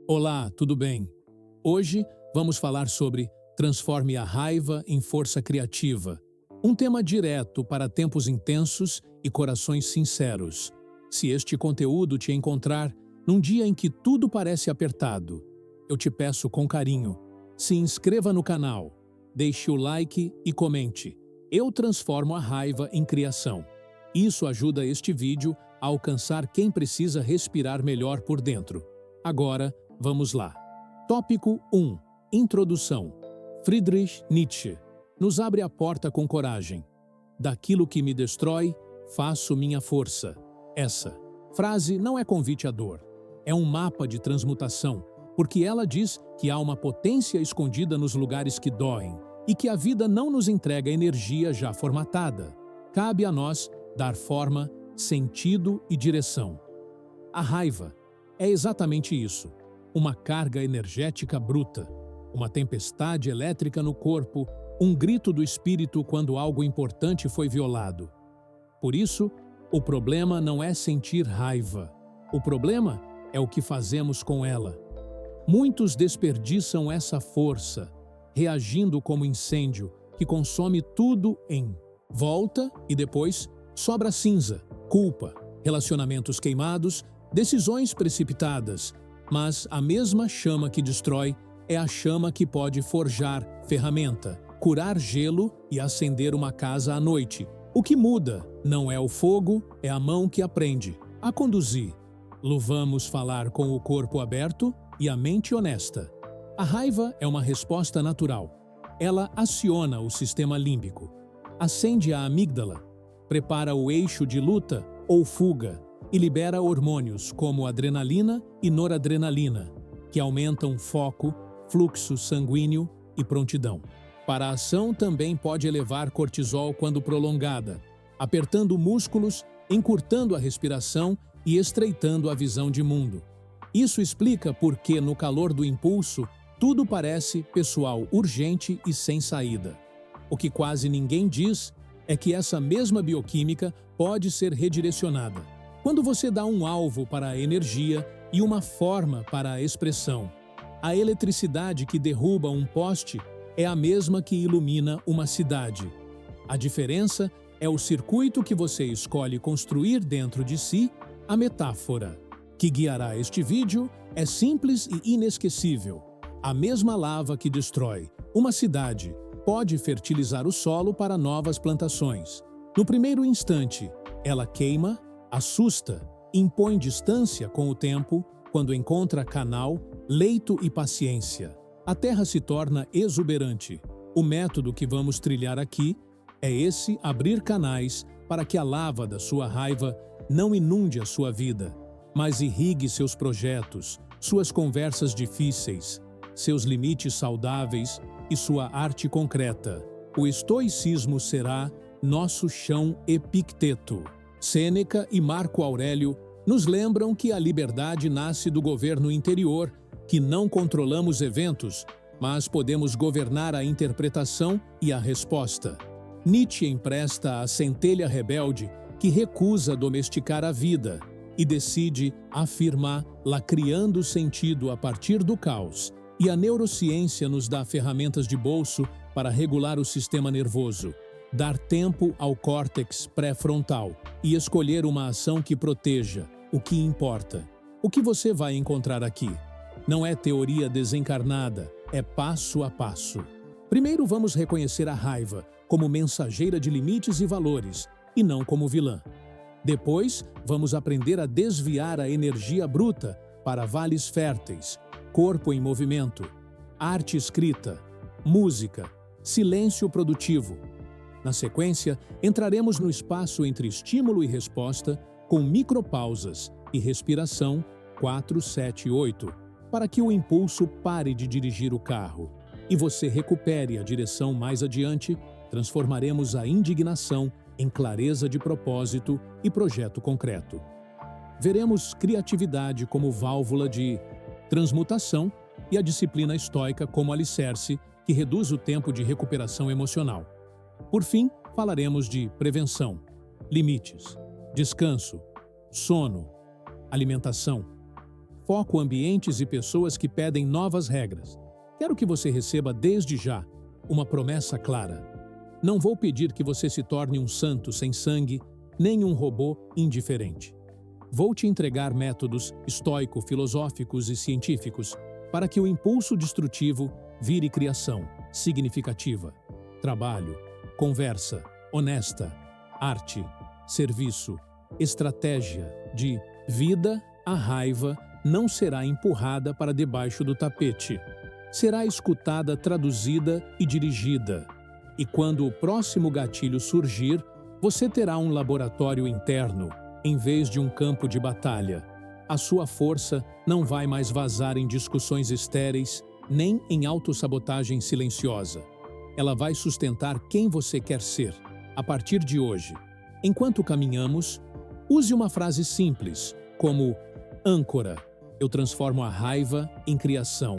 Olá, tudo bem? Hoje vamos falar sobre transforme a raiva em força criativa. Um tema direto para tempos intensos e corações sinceros. Se este conteúdo te encontrar num dia em que tudo parece apertado, eu te peço com carinho, se inscreva no canal, deixe o like e comente. Eu transformo a raiva em criação. Isso ajuda este vídeo a alcançar quem precisa respirar melhor por dentro. Agora, vamos lá. Tópico 1. Introdução. Friedrich Nietzsche nos abre a porta com coragem. Daquilo que me destrói, faço minha força. Essa frase não é convite à dor. É um mapa de transmutação, porque ela diz que há uma potência escondida nos lugares que doem e que a vida não nos entrega energia já formatada. Cabe a nós dar forma, sentido e direção. A raiva é exatamente isso. Uma carga energética bruta, uma tempestade elétrica no corpo, um grito do espírito quando algo importante foi violado. Por isso, o problema não é sentir raiva. O problema é o que fazemos com ela. Muitos desperdiçam essa força, reagindo como incêndio que consome tudo em volta e depois sobra cinza, culpa, relacionamentos queimados, decisões precipitadas. Mas a mesma chama que destrói é a chama que pode forjar ferramenta, curar gelo e acender uma casa à noite. O que muda não é o fogo, é a mão que aprende a conduzir. Vamos falar com o corpo aberto e a mente honesta. A raiva é uma resposta natural. Ela aciona o sistema límbico, acende a amígdala, prepara o eixo de luta ou fuga, e libera hormônios como adrenalina e noradrenalina, que aumentam foco, fluxo sanguíneo e prontidão. Para a ação também pode elevar cortisol quando prolongada, apertando músculos, encurtando a respiração e estreitando a visão de mundo. Isso explica por que, no calor do impulso, tudo parece pessoal, urgente e sem saída. O que quase ninguém diz é que essa mesma bioquímica pode ser redirecionada. Quando você dá um alvo para a energia e uma forma para a expressão, a eletricidade que derruba um poste é a mesma que ilumina uma cidade. A diferença é o circuito que você escolhe construir dentro de si. A metáfora que guiará este vídeo é simples e inesquecível. A mesma lava que destrói uma cidade pode fertilizar o solo para novas plantações. No primeiro instante, ela queima, assusta, impõe distância com o tempo. Quando encontra canal, leito e paciência, a terra se torna exuberante. O método que vamos trilhar aqui é esse: abrir canais para que a lava da sua raiva não inunde a sua vida, mas irrigue seus projetos, suas conversas difíceis, seus limites saudáveis e sua arte concreta. O estoicismo será nosso chão. Epicteto, Sêneca e Marco Aurélio nos lembram que a liberdade nasce do governo interior, que não controlamos eventos, mas podemos governar a interpretação e a resposta. Nietzsche empresta a centelha rebelde que recusa domesticar a vida e decide afirmá-la, criando sentido a partir do caos. E a neurociência nos dá ferramentas de bolso para regular o sistema nervoso, dar tempo ao córtex pré-frontal e escolher uma ação que proteja o que importa. O que você vai encontrar aqui não é teoria desencarnada, é passo a passo. Primeiro vamos reconhecer a raiva como mensageira de limites e valores, e não como vilã. Depois, vamos aprender a desviar a energia bruta para vales férteis, corpo em movimento, arte escrita, música, silêncio produtivo. Na sequência, entraremos no espaço entre estímulo e resposta, com micropausas e respiração 4, 7 e 8, para que o impulso pare de dirigir o carro e você recupere a direção mais adiante. Transformaremos a indignação em clareza de propósito e projeto concreto. Veremos criatividade como válvula de transmutação e a disciplina estoica como alicerce que reduz o tempo de recuperação emocional. Por fim, falaremos de prevenção, limites, descanso, sono, alimentação, foco ambientes e pessoas que pedem novas regras. Quero que você receba desde já uma promessa clara. Não vou pedir que você se torne um santo sem sangue, nem um robô indiferente. Vou te entregar métodos estoico-filosóficos e científicos para que o impulso destrutivo vire criação significativa, trabalho, conversa honesta, arte, serviço, estratégia de vida. A raiva não será empurrada para debaixo do tapete. Será escutada, traduzida e dirigida. E quando o próximo gatilho surgir, você terá um laboratório interno, em vez de um campo de batalha. A sua força não vai mais vazar em discussões estéreis, nem em autossabotagem silenciosa. Ela vai sustentar quem você quer ser. A partir de hoje, enquanto caminhamos, use uma frase simples, como âncora. Eu transformo a raiva em criação.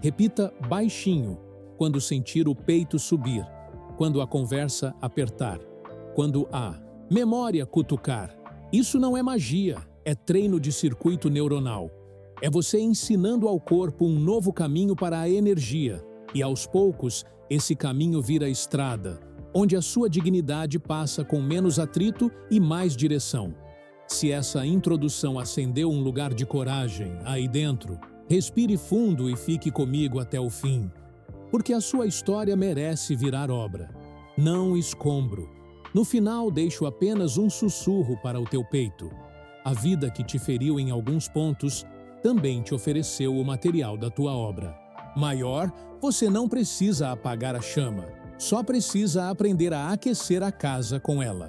Repita baixinho, quando sentir o peito subir, quando a conversa apertar, quando a memória cutucar. Isso não é magia, é treino de circuito neuronal. É você ensinando ao corpo um novo caminho para a energia, e aos poucos, esse caminho vira estrada, onde a sua dignidade passa com menos atrito e mais direção. Se essa introdução acendeu um lugar de coragem aí dentro, respire fundo e fique comigo até o fim, porque a sua história merece virar obra, não escombro. No final, deixo apenas um sussurro para o teu peito. A vida que te feriu em alguns pontos também te ofereceu o material da tua obra. Maior, você não precisa apagar a chama, só precisa aprender a aquecer a casa com ela.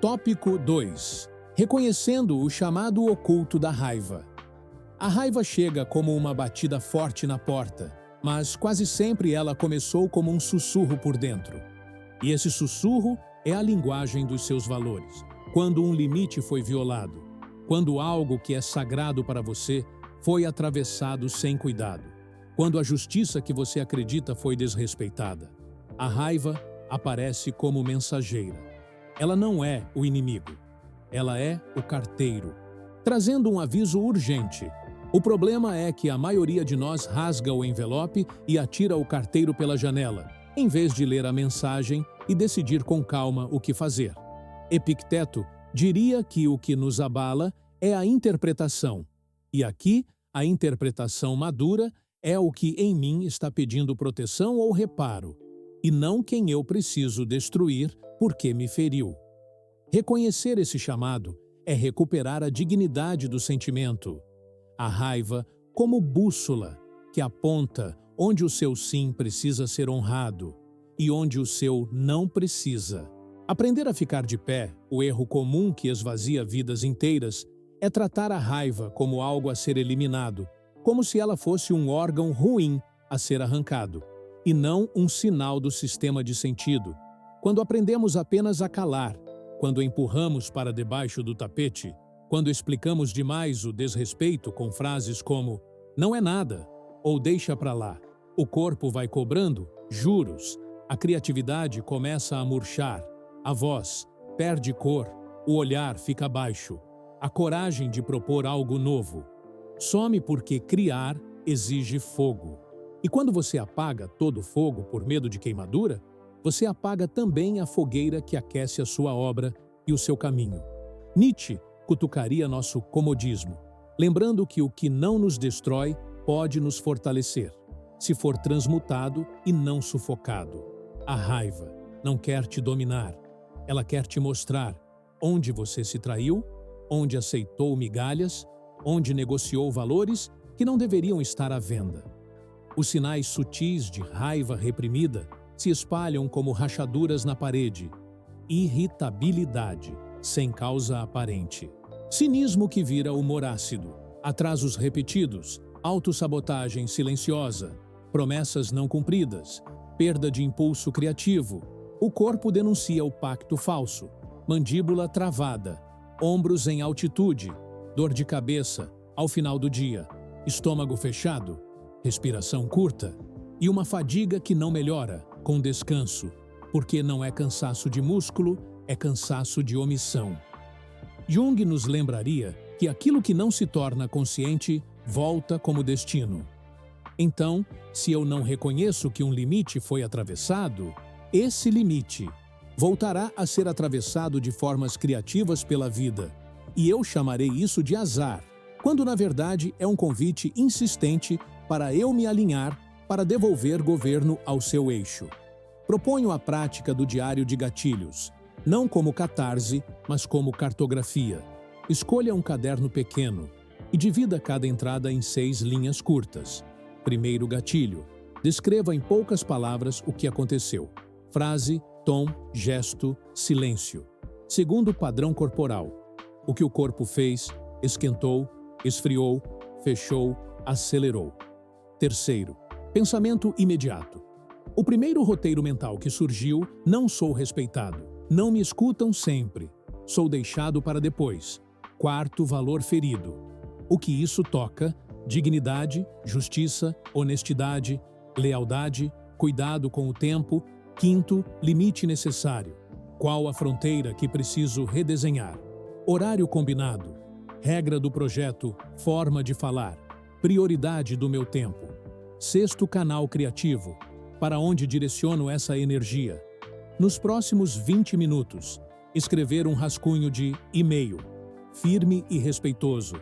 Tópico 2. Reconhecendo o chamado oculto da raiva. A raiva chega como uma batida forte na porta, mas quase sempre ela começou como um sussurro por dentro. E esse sussurro é a linguagem dos seus valores. Quando um limite foi violado, quando algo que é sagrado para você foi atravessado sem cuidado, quando a justiça que você acredita foi desrespeitada. A raiva aparece como mensageira. Ela não é o inimigo. Ela é o carteiro, trazendo um aviso urgente. O problema é que a maioria de nós rasga o envelope e atira o carteiro pela janela, em vez de ler a mensagem e decidir com calma o que fazer. Epicteto diria que o que nos abala é a interpretação. E aqui, a interpretação madura é o que em mim está pedindo proteção ou reparo, e não quem eu preciso destruir porque me feriu. Reconhecer esse chamado é recuperar a dignidade do sentimento. A raiva como bússola que aponta onde o seu sim precisa ser honrado e onde o seu não precisa. Aprender a ficar de pé, o erro comum que esvazia vidas inteiras, é tratar a raiva como algo a ser eliminado, como se ela fosse um órgão ruim a ser arrancado, e não um sinal do sistema de sentido. Quando aprendemos apenas a calar, quando empurramos para debaixo do tapete, quando explicamos demais o desrespeito com frases como "não é nada" ou "deixa pra lá", o corpo vai cobrando juros, a criatividade começa a murchar, a voz perde cor, o olhar fica baixo, a coragem de propor algo novo some porque criar exige fogo. E quando você apaga todo o fogo por medo de queimadura, você apaga também a fogueira que aquece a sua obra e o seu caminho. Nietzsche cutucaria nosso comodismo, lembrando que o que não nos destrói pode nos fortalecer, se for transmutado e não sufocado. A raiva não quer te dominar, ela quer te mostrar onde você se traiu, onde aceitou migalhas, onde negociou valores que não deveriam estar à venda. Os sinais sutis de raiva reprimida se espalham como rachaduras na parede. Irritabilidade, sem causa aparente. Cinismo que vira humor ácido. Atrasos repetidos, autossabotagem silenciosa, promessas não cumpridas, perda de impulso criativo. O corpo denuncia o pacto falso. Mandíbula travada, ombros em altitude, dor de cabeça ao final do dia, estômago fechado, respiração curta e uma fadiga que não melhora com descanso, porque não é cansaço de músculo, é cansaço de omissão. Jung nos lembraria que aquilo que não se torna consciente volta como destino. Então, se eu não reconheço que um limite foi atravessado, esse limite voltará a ser atravessado de formas criativas pela vida, e eu chamarei isso de azar, quando na verdade é um convite insistente para eu me alinhar para devolver governo ao seu eixo. Proponho a prática do diário de gatilhos, não como catarse, mas como cartografia. Escolha um caderno pequeno e divida cada entrada em 6 linhas curtas. Primeiro gatilho. Descreva em poucas palavras o que aconteceu. Frase, tom, gesto, silêncio. Segundo padrão corporal. O que o corpo fez, esquentou, esfriou, fechou, acelerou. Terceiro. Pensamento imediato. O primeiro roteiro mental que surgiu, não sou respeitado. Não me escutam sempre. Sou deixado para depois. Quarto valor ferido. O que isso toca? Dignidade, justiça, honestidade, lealdade, cuidado com o tempo. Quinto, limite necessário. Qual a fronteira que preciso redesenhar? Horário combinado. Regra do projeto, forma de falar. Prioridade do meu tempo. Sexto canal criativo. Para onde direciono essa energia? Nos próximos 20 minutos, escrever um rascunho de e-mail, firme e respeitoso.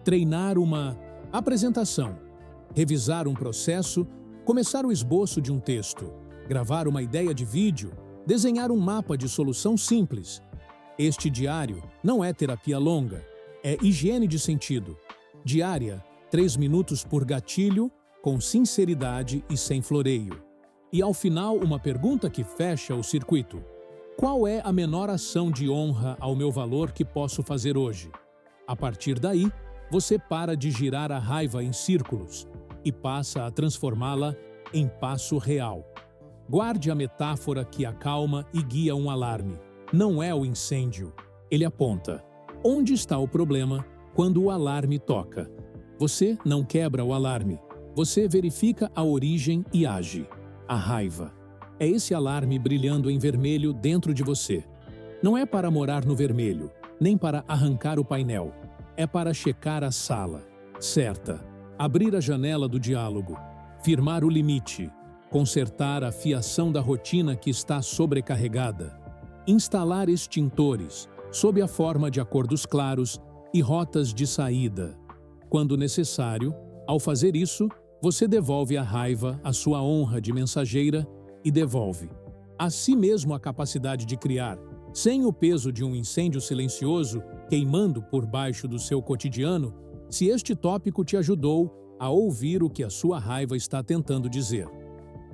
Treinar uma apresentação, revisar um processo, começar o esboço de um texto, gravar uma ideia de vídeo, desenhar um mapa de solução simples. Este diário não é terapia longa, é higiene de sentido. Diária, 3 minutos por gatilho, com sinceridade e sem floreio. E ao final, uma pergunta que fecha o circuito. Qual é a menor ação de honra ao meu valor que posso fazer hoje? A partir daí, você para de girar a raiva em círculos e passa a transformá-la em passo real. Guarde a metáfora que acalma e guia um alarme. Não é o incêndio. Ele aponta. Onde está o problema quando o alarme toca? Você não quebra o alarme. Você verifica a origem e age. A raiva. É esse alarme brilhando em vermelho dentro de você. Não é para morar no vermelho, nem para arrancar o painel. É para checar a sala. Certa. Abrir a janela do diálogo. Firmar o limite. Consertar a fiação da rotina que está sobrecarregada. Instalar extintores, sob a forma de acordos claros e rotas de saída. Quando necessário, ao fazer isso, você devolve à raiva a sua honra de mensageira e devolve a si mesmo a capacidade de criar, sem o peso de um incêndio silencioso queimando por baixo do seu cotidiano. Se este tópico te ajudou a ouvir o que a sua raiva está tentando dizer,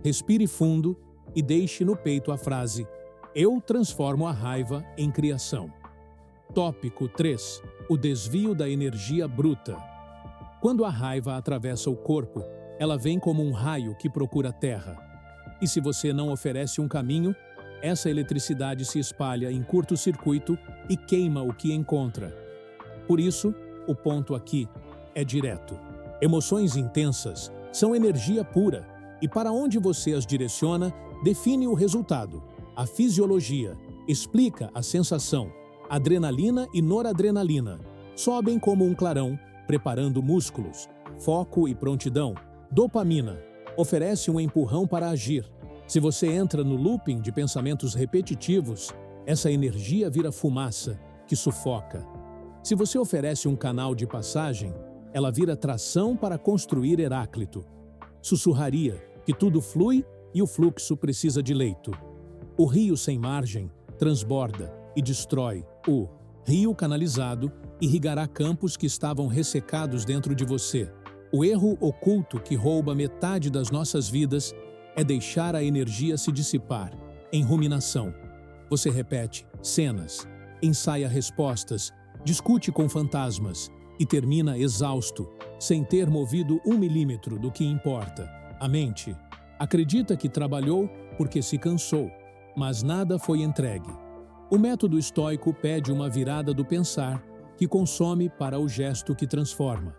respire fundo e deixe no peito a frase: eu transformo a raiva em criação. Tópico 3. O desvio da energia bruta. Quando a raiva atravessa o corpo, ela vem como um raio que procura a terra. E se você não oferece um caminho, essa eletricidade se espalha em curto-circuito e queima o que encontra. Por isso, o ponto aqui é direto. Emoções intensas são energia pura, e para onde você as direciona, define o resultado. A fisiologia explica a sensação. Adrenalina e noradrenalina sobem como um clarão, preparando músculos, foco e prontidão. Dopamina oferece um empurrão para agir. Se você entra no looping de pensamentos repetitivos, essa energia vira fumaça que sufoca. Se você oferece um canal de passagem, ela vira tração para construir Heráclito. Sussurraria que tudo flui e o fluxo precisa de leito. O rio sem margem transborda e destrói. O rio canalizado irrigará campos que estavam ressecados dentro de você. O erro oculto que rouba metade das nossas vidas é deixar a energia se dissipar, em ruminação. Você repete cenas, ensaia respostas, discute com fantasmas e termina exausto, sem ter movido 1 milímetro do que importa. A mente acredita que trabalhou porque se cansou, mas nada foi entregue. O método estoico pede uma virada do pensar que consome para o gesto que transforma.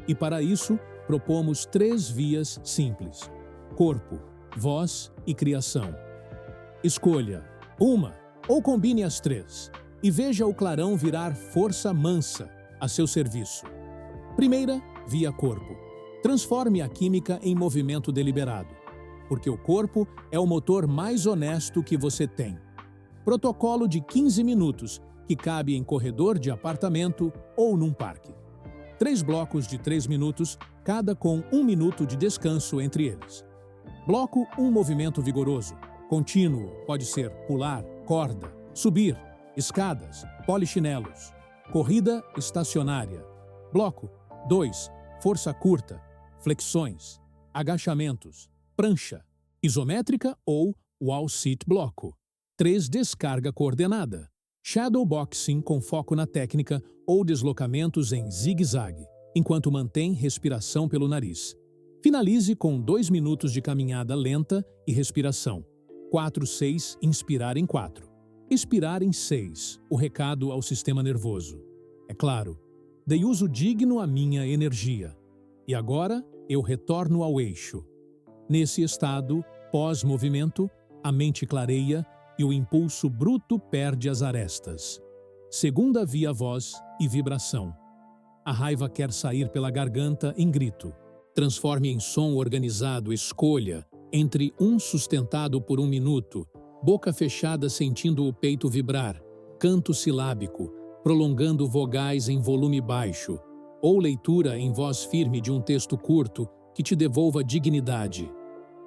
E para isso, propomos 3 vias simples: corpo, voz e criação. Escolha uma ou combine as 3 e veja o clarão virar força mansa, a seu serviço. Primeira, via corpo. Transforme a química em movimento deliberado, porque o corpo é o motor mais honesto que você tem. Protocolo de 15 minutos, que cabe em corredor de apartamento ou num parque. 3 blocos de 3 minutos, cada com 1 minuto de descanso entre eles. Bloco 1 movimento vigoroso, contínuo, pode ser pular, corda, subir, escadas, polichinelos. Corrida estacionária. Bloco 2, força curta, flexões, agachamentos, prancha, isométrica ou wall sit bloco. 3, descarga coordenada. Shadowboxing com foco na técnica ou deslocamentos em zigue-zague, enquanto mantém respiração pelo nariz. Finalize com 2 minutos de caminhada lenta e respiração. 4, 6, inspirar em 4. Expirar em 6, o recado ao sistema nervoso. É claro, dei uso digno à minha energia. E agora eu retorno ao eixo. Nesse estado, pós-movimento, a mente clareia e o impulso bruto perde as arestas. Segunda via voz e vibração. A raiva quer sair pela garganta em grito. Transforme em som organizado, escolha, entre um sustentado por 1 minuto, boca fechada sentindo o peito vibrar, canto silábico, prolongando vogais em volume baixo, ou leitura em voz firme de um texto curto que te devolva dignidade.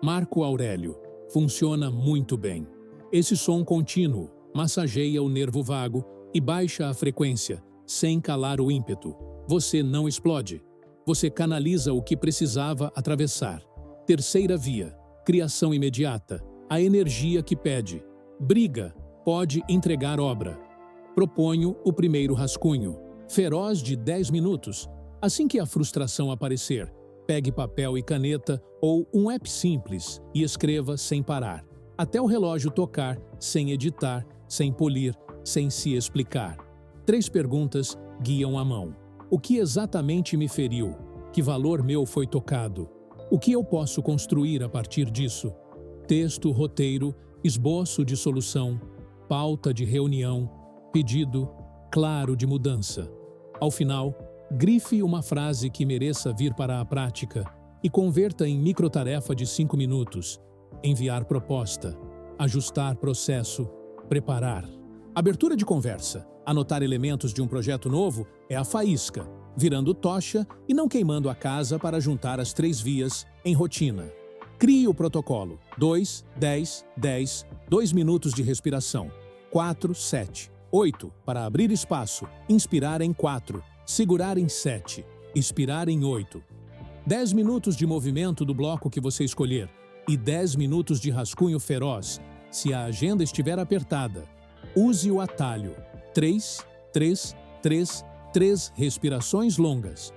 Marco Aurélio. Funciona muito bem. Esse som contínuo massageia o nervo vago e baixa a frequência, sem calar o ímpeto. Você não explode. Você canaliza o que precisava atravessar. Terceira via, criação imediata. A energia que pede. Briga, pode entregar obra. Proponho o primeiro rascunho. Feroz de 10 minutos. Assim que a frustração aparecer, pegue papel e caneta ou um app simples e escreva sem parar. Até o relógio tocar, sem editar, sem polir, sem se explicar. 3 perguntas guiam a mão. O que exatamente me feriu? Que valor meu foi tocado? O que eu posso construir a partir disso? Texto, roteiro, esboço de solução, pauta de reunião, pedido claro de mudança. Ao final, grife uma frase que mereça vir para a prática e converta em microtarefa de 5 minutos. Enviar proposta, ajustar processo, preparar. Abertura de conversa. Anotar elementos de um projeto novo é a faísca, virando tocha e não queimando a casa para juntar as 3 vias em rotina. Crie o protocolo. 2, 10, 10, 2 minutos de respiração. 4, 7, 8, para abrir espaço, inspirar em 4, segurar em 7, expirar em 8. 10 minutos de movimento do bloco que você escolher e 10 minutos de rascunho feroz, se a agenda estiver apertada. Use o atalho. 3, 3, 3, 3 respirações longas.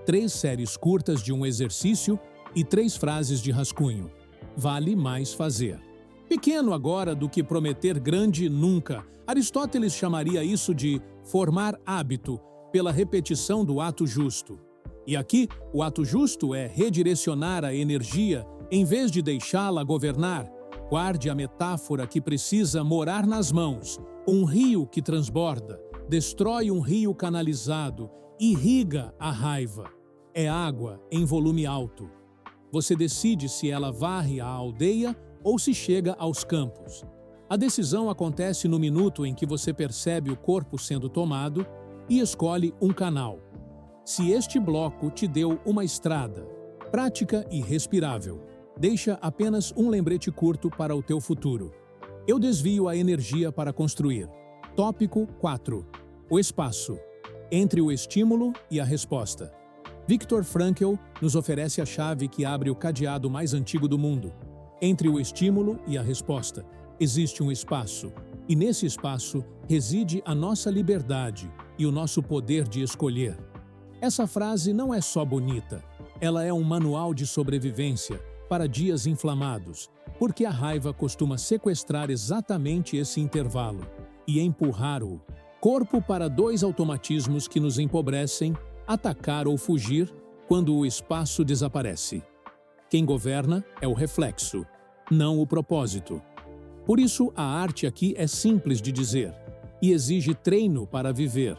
3 séries curtas de um exercício e 3 frases de rascunho. Vale mais fazer. Pequeno agora do que prometer grande nunca. Aristóteles chamaria isso de formar hábito pela repetição do ato justo. E aqui, o ato justo é redirecionar a energia em vez de deixá-la governar. Guarde a metáfora que precisa morar nas mãos. Um rio que transborda, destrói um rio canalizado, irriga a raiva. É água em volume alto. Você decide se ela varre a aldeia ou se chega aos campos. A decisão acontece no minuto em que você percebe o corpo sendo tomado e escolhe um canal. Se este bloco te deu uma estrada, prática e respirável, deixa apenas um lembrete curto para o teu futuro. Eu desvio a energia para construir. Tópico 4. O espaço. Entre o estímulo e a resposta. Viktor Frankl nos oferece a chave que abre o cadeado mais antigo do mundo. Entre o estímulo e a resposta, existe um espaço, e nesse espaço reside a nossa liberdade e o nosso poder de escolher. Essa frase não é só bonita, ela é um manual de sobrevivência para dias inflamados, porque a raiva costuma sequestrar exatamente esse intervalo e empurrar o corpo para 2 automatismos que nos empobrecem: atacar ou fugir quando o espaço desaparece. Quem governa é o reflexo, não o propósito. Por isso, a arte aqui é simples de dizer e exige treino para viver.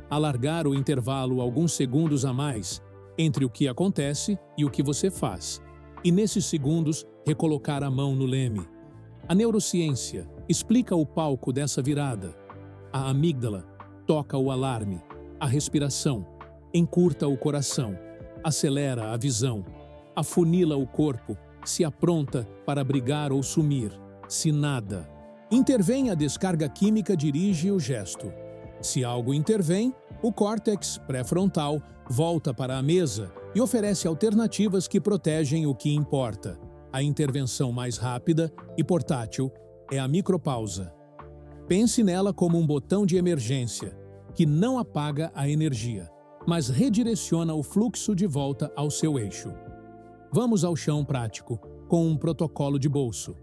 alargar o intervalo alguns segundos a mais entre o que acontece e o que você faz, e nesses segundos recolocar a mão no leme. A neurociência explica o palco dessa virada. A amígdala toca o alarme, a respiração encurta o coração, acelera a visão, afunila o corpo, se apronta para brigar ou sumir, se nada. Intervém a descarga química, dirige o gesto. Se algo intervém, o córtex pré-frontal volta para a mesa e oferece alternativas que protegem o que importa. A intervenção mais rápida e portátil é a micropausa. Pense nela como um botão de emergência, que não apaga a energia, mas redireciona o fluxo de volta ao seu eixo. Vamos ao chão prático, com um protocolo de bolso.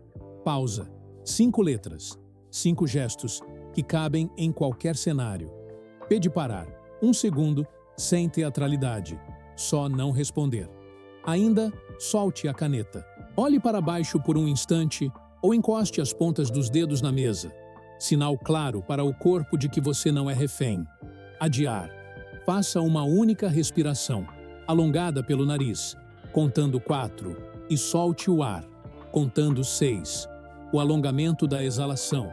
Pausa. 5 letras, 5 gestos, que cabem em qualquer cenário. Pede parar. 1 segundo, sem teatralidade. Só não responder. Ainda, solte a caneta. Olhe para baixo por um instante ou encoste as pontas dos dedos na mesa. Sinal claro para o corpo de que você não é refém. Adiar. Faça uma única respiração, alongada pelo nariz, contando 4, e solte o ar, contando 6. O alongamento da exalação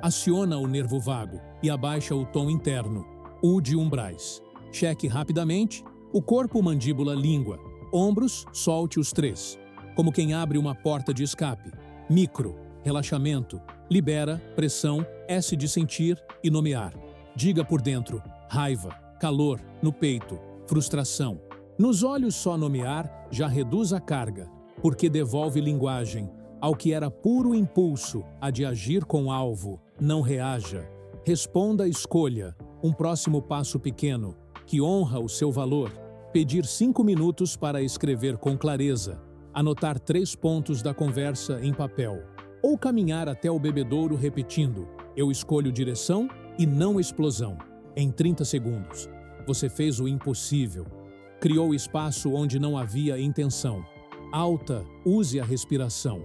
aciona o nervo vago e abaixa o tom interno, o de umbrais. Cheque rapidamente o corpo, mandíbula, língua. Ombros, solte os 3, como quem abre uma porta de escape. Micro, relaxamento, libera, pressão, S de sentir e nomear. Diga por dentro, raiva, calor, no peito, frustração. Nos olhos, só nomear já reduz a carga, porque devolve linguagem ao que era puro impulso, a de agir com alvo. Não reaja. Responda, escolha um próximo passo pequeno, que honra o seu valor. Pedir 5 minutos para escrever com clareza, anotar 3 pontos da conversa em papel, ou caminhar até o bebedouro repetindo: eu escolho direção e não explosão. Em 30 segundos, você fez o impossível. Criou espaço onde não havia intenção. Alta, use a respiração.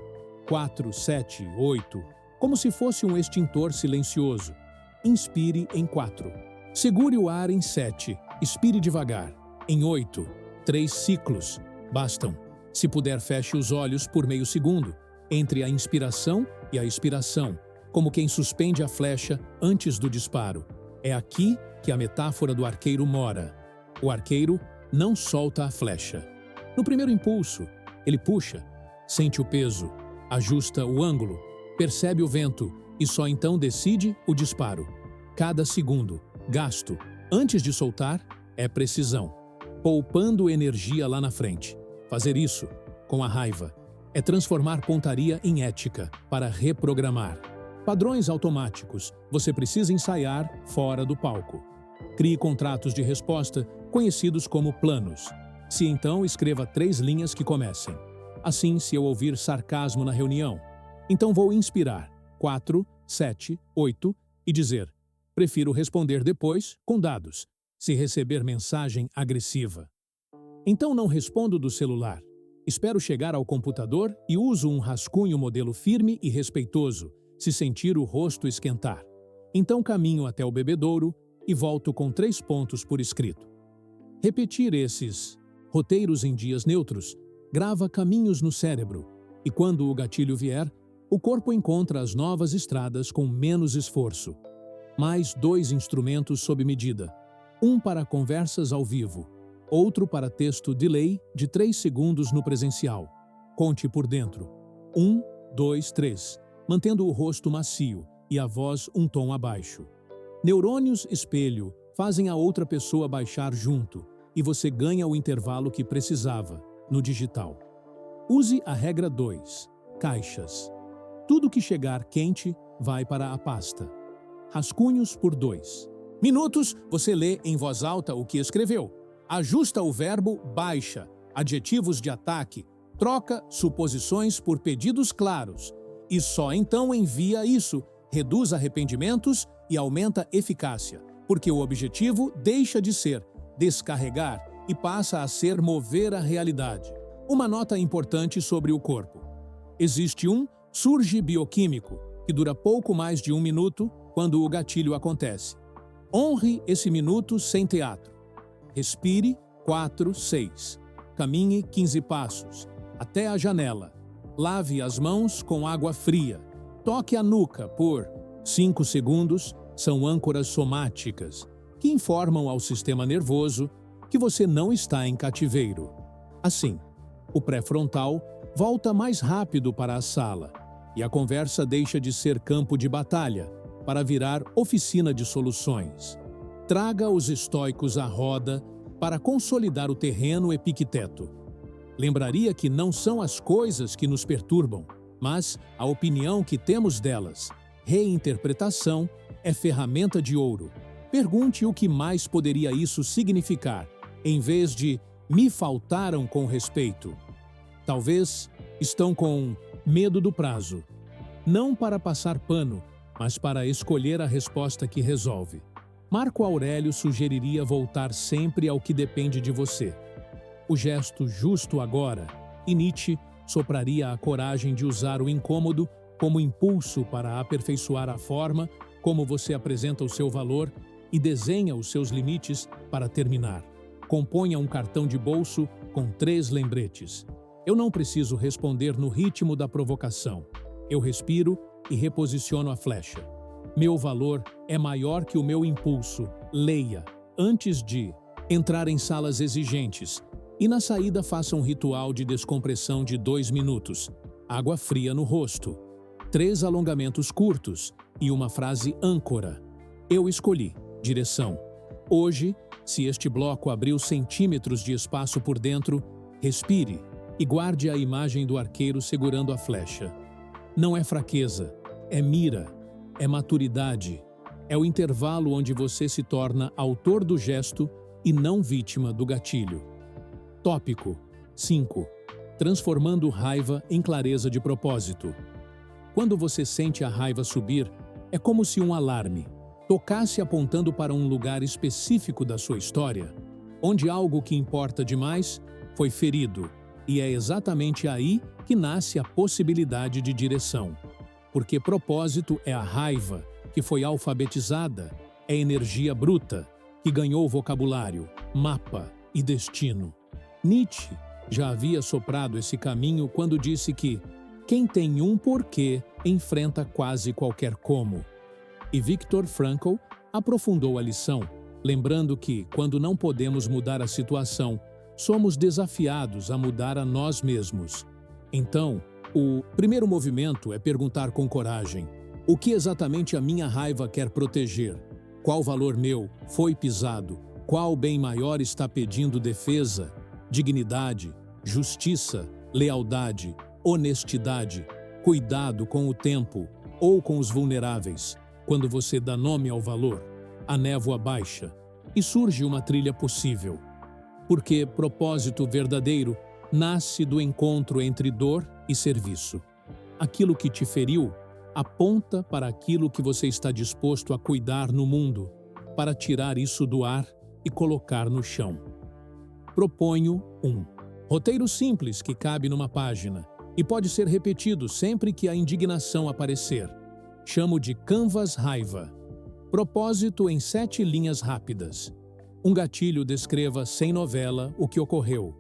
4, 7, 8, como se fosse um extintor silencioso. Inspire em 4. Segure o ar em 7. Expire devagar. Em 8, 3 ciclos bastam. Se puder, feche os olhos por meio segundo, entre a inspiração e a expiração, como quem suspende a flecha antes do disparo. É aqui que a metáfora do arqueiro mora. O arqueiro não solta a flecha. No primeiro impulso, ele puxa, sente o peso, ajusta o ângulo, percebe o vento e só então decide o disparo. Cada segundo gasto antes de soltar é precisão, poupando energia lá na frente. Fazer isso, com a raiva, é transformar pontaria em ética para reprogramar. Padrões automáticos você precisa ensaiar fora do palco. Crie contratos de resposta, conhecidos como planos. Se então, escreva 3 linhas que comecem. Assim, se eu ouvir sarcasmo na reunião, então vou inspirar 4, 7, 8 e dizer: prefiro responder depois com dados, se receber mensagem agressiva. Então não respondo do celular. Espero chegar ao computador e uso um rascunho modelo firme e respeitoso, se sentir o rosto esquentar. Então caminho até o bebedouro e volto com 3 pontos por escrito. Repetir esses roteiros em dias neutros grava caminhos no cérebro, e quando o gatilho vier, o corpo encontra as novas estradas com menos esforço. Mais 2 instrumentos sob medida. Um para conversas ao vivo, outro para texto delay de 3 segundos no presencial. Conte por dentro. 1, 2, 3, mantendo o rosto macio e a voz um tom abaixo. Neurônios espelho fazem a outra pessoa baixar junto, e você ganha o intervalo que precisava, no digital. Use a regra 2, caixas. Tudo que chegar quente vai para a pasta. Rascunhos por 2 minutos, você lê em voz alta o que escreveu. Ajusta o verbo baixa, adjetivos de ataque, troca suposições por pedidos claros. E só então envia isso, reduz arrependimentos e aumenta eficácia, porque o objetivo deixa de ser descarregar e passa a ser mover a realidade. Uma nota importante sobre o corpo. Existe um surge bioquímico, que dura pouco mais de 1 minuto quando o gatilho acontece. Honre esse minuto sem teatro. Respire 4, 6. Caminhe 15 passos, até a janela. Lave as mãos com água fria. Toque a nuca por 5 segundos. São âncoras somáticas que informam ao sistema nervoso que você não está em cativeiro. Assim, o pré-frontal volta mais rápido para a sala e a conversa deixa de ser campo de batalha para virar oficina de soluções. Traga os estoicos à roda para consolidar o terreno Epicteto. Lembraria que não são as coisas que nos perturbam, mas a opinião que temos delas. Reinterpretação é ferramenta de ouro. Pergunte o que mais poderia isso significar, em vez de me faltaram com respeito. Talvez estão com medo do prazo. Não para passar pano, mas para escolher a resposta que resolve. Marco Aurélio sugeriria voltar sempre ao que depende de você. O gesto justo agora, e Nietzsche sopraria a coragem de usar o incômodo como impulso para aperfeiçoar a forma como você apresenta o seu valor e desenha os seus limites para terminar. Componha um cartão de bolso com 3 lembretes. Eu não preciso responder no ritmo da provocação. Eu respiro e reposiciono a flecha. Meu valor é maior que o meu impulso. Leia antes de entrar em salas exigentes e na saída faça um ritual de descompressão de 2 minutos. Água fria no rosto. 3 alongamentos curtos e uma frase âncora. Eu escolhi. Direção. Hoje, se este bloco abriu centímetros de espaço por dentro, respire e guarde a imagem do arqueiro segurando a flecha. Não é fraqueza, é mira, é maturidade, é o intervalo onde você se torna autor do gesto e não vítima do gatilho. Tópico 5. Transformando raiva em clareza de propósito. Quando você sente a raiva subir, é como se um alarme tocasse apontando para um lugar específico da sua história, onde algo que importa demais foi ferido, e é exatamente aí que nasce a possibilidade de direção. Porque propósito é a raiva, que foi alfabetizada, é energia bruta, que ganhou vocabulário, mapa e destino. Nietzsche já havia soprado esse caminho quando disse que quem tem um porquê enfrenta quase qualquer como. E Viktor Frankl aprofundou a lição, lembrando que, quando não podemos mudar a situação, somos desafiados a mudar a nós mesmos. Então, o primeiro movimento é perguntar com coragem: o que exatamente a minha raiva quer proteger? Qual valor meu foi pisado? Qual bem maior está pedindo defesa? Dignidade, justiça, lealdade, honestidade, cuidado com o tempo ou com os vulneráveis. Quando você dá nome ao valor, a névoa baixa e surge uma trilha possível. Porque propósito verdadeiro nasce do encontro entre dor e serviço. Aquilo que te feriu aponta para aquilo que você está disposto a cuidar no mundo, para tirar isso do ar e colocar no chão. Proponho um roteiro simples que cabe numa página e pode ser repetido sempre que a indignação aparecer. Chamo de Canvas Raiva. Propósito em 7 linhas rápidas. Um gatilho descreva sem novela o que ocorreu.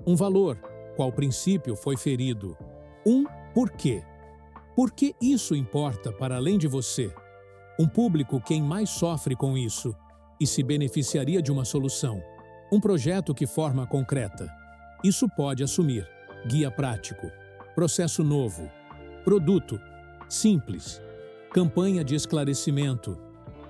Um valor, qual princípio foi ferido. Um porquê. Por que isso importa para além de você? Um público quem mais sofre com isso e se beneficiaria de uma solução. Um projeto que forma concreta. Isso pode assumir. Guia prático. Processo novo. Produto. Simples. Campanha de esclarecimento.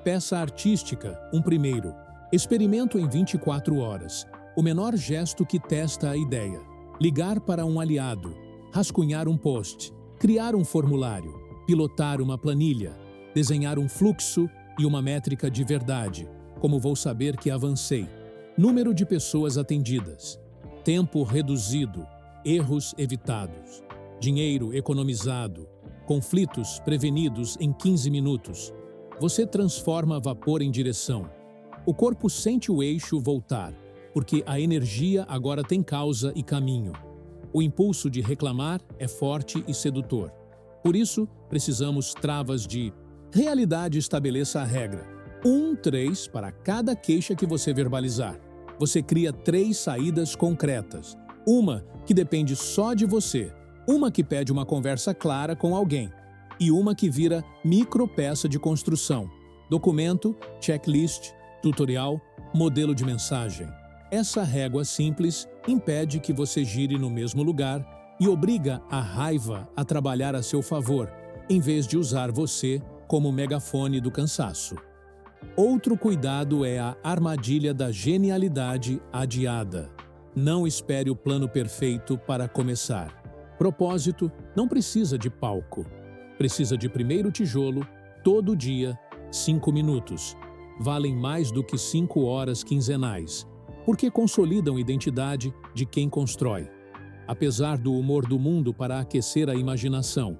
Peça artística. Um primeiro. Experimento em 24 horas. O menor gesto que testa a ideia. Ligar para um aliado. Rascunhar um post. Criar um formulário. Pilotar uma planilha. Desenhar um fluxo e uma métrica de verdade. Como vou saber que avancei? Número de pessoas atendidas. Tempo reduzido. Erros evitados. Dinheiro economizado. Conflitos prevenidos em 15 minutos. Você transforma vapor em direção. O corpo sente o eixo voltar, porque a energia agora tem causa e caminho. O impulso de reclamar é forte e sedutor. Por isso, precisamos travas de realidade estabeleça a regra. 3 para cada queixa que você verbalizar. Você cria 3 saídas concretas. Uma que depende só de você, uma que pede uma conversa clara com alguém e uma que vira micropeça de construção. Documento, checklist, tutorial, modelo de mensagem. Essa régua simples impede que você gire no mesmo lugar e obriga a raiva a trabalhar a seu favor, em vez de usar você como megafone do cansaço. Outro cuidado é a armadilha da genialidade adiada. Não espere o plano perfeito para começar. Propósito não precisa de palco. Precisa de primeiro tijolo, todo dia, 5 minutos. Valem mais do que 5 horas quinzenais, porque consolidam a identidade de quem constrói. Apesar do humor do mundo para aquecer a imaginação,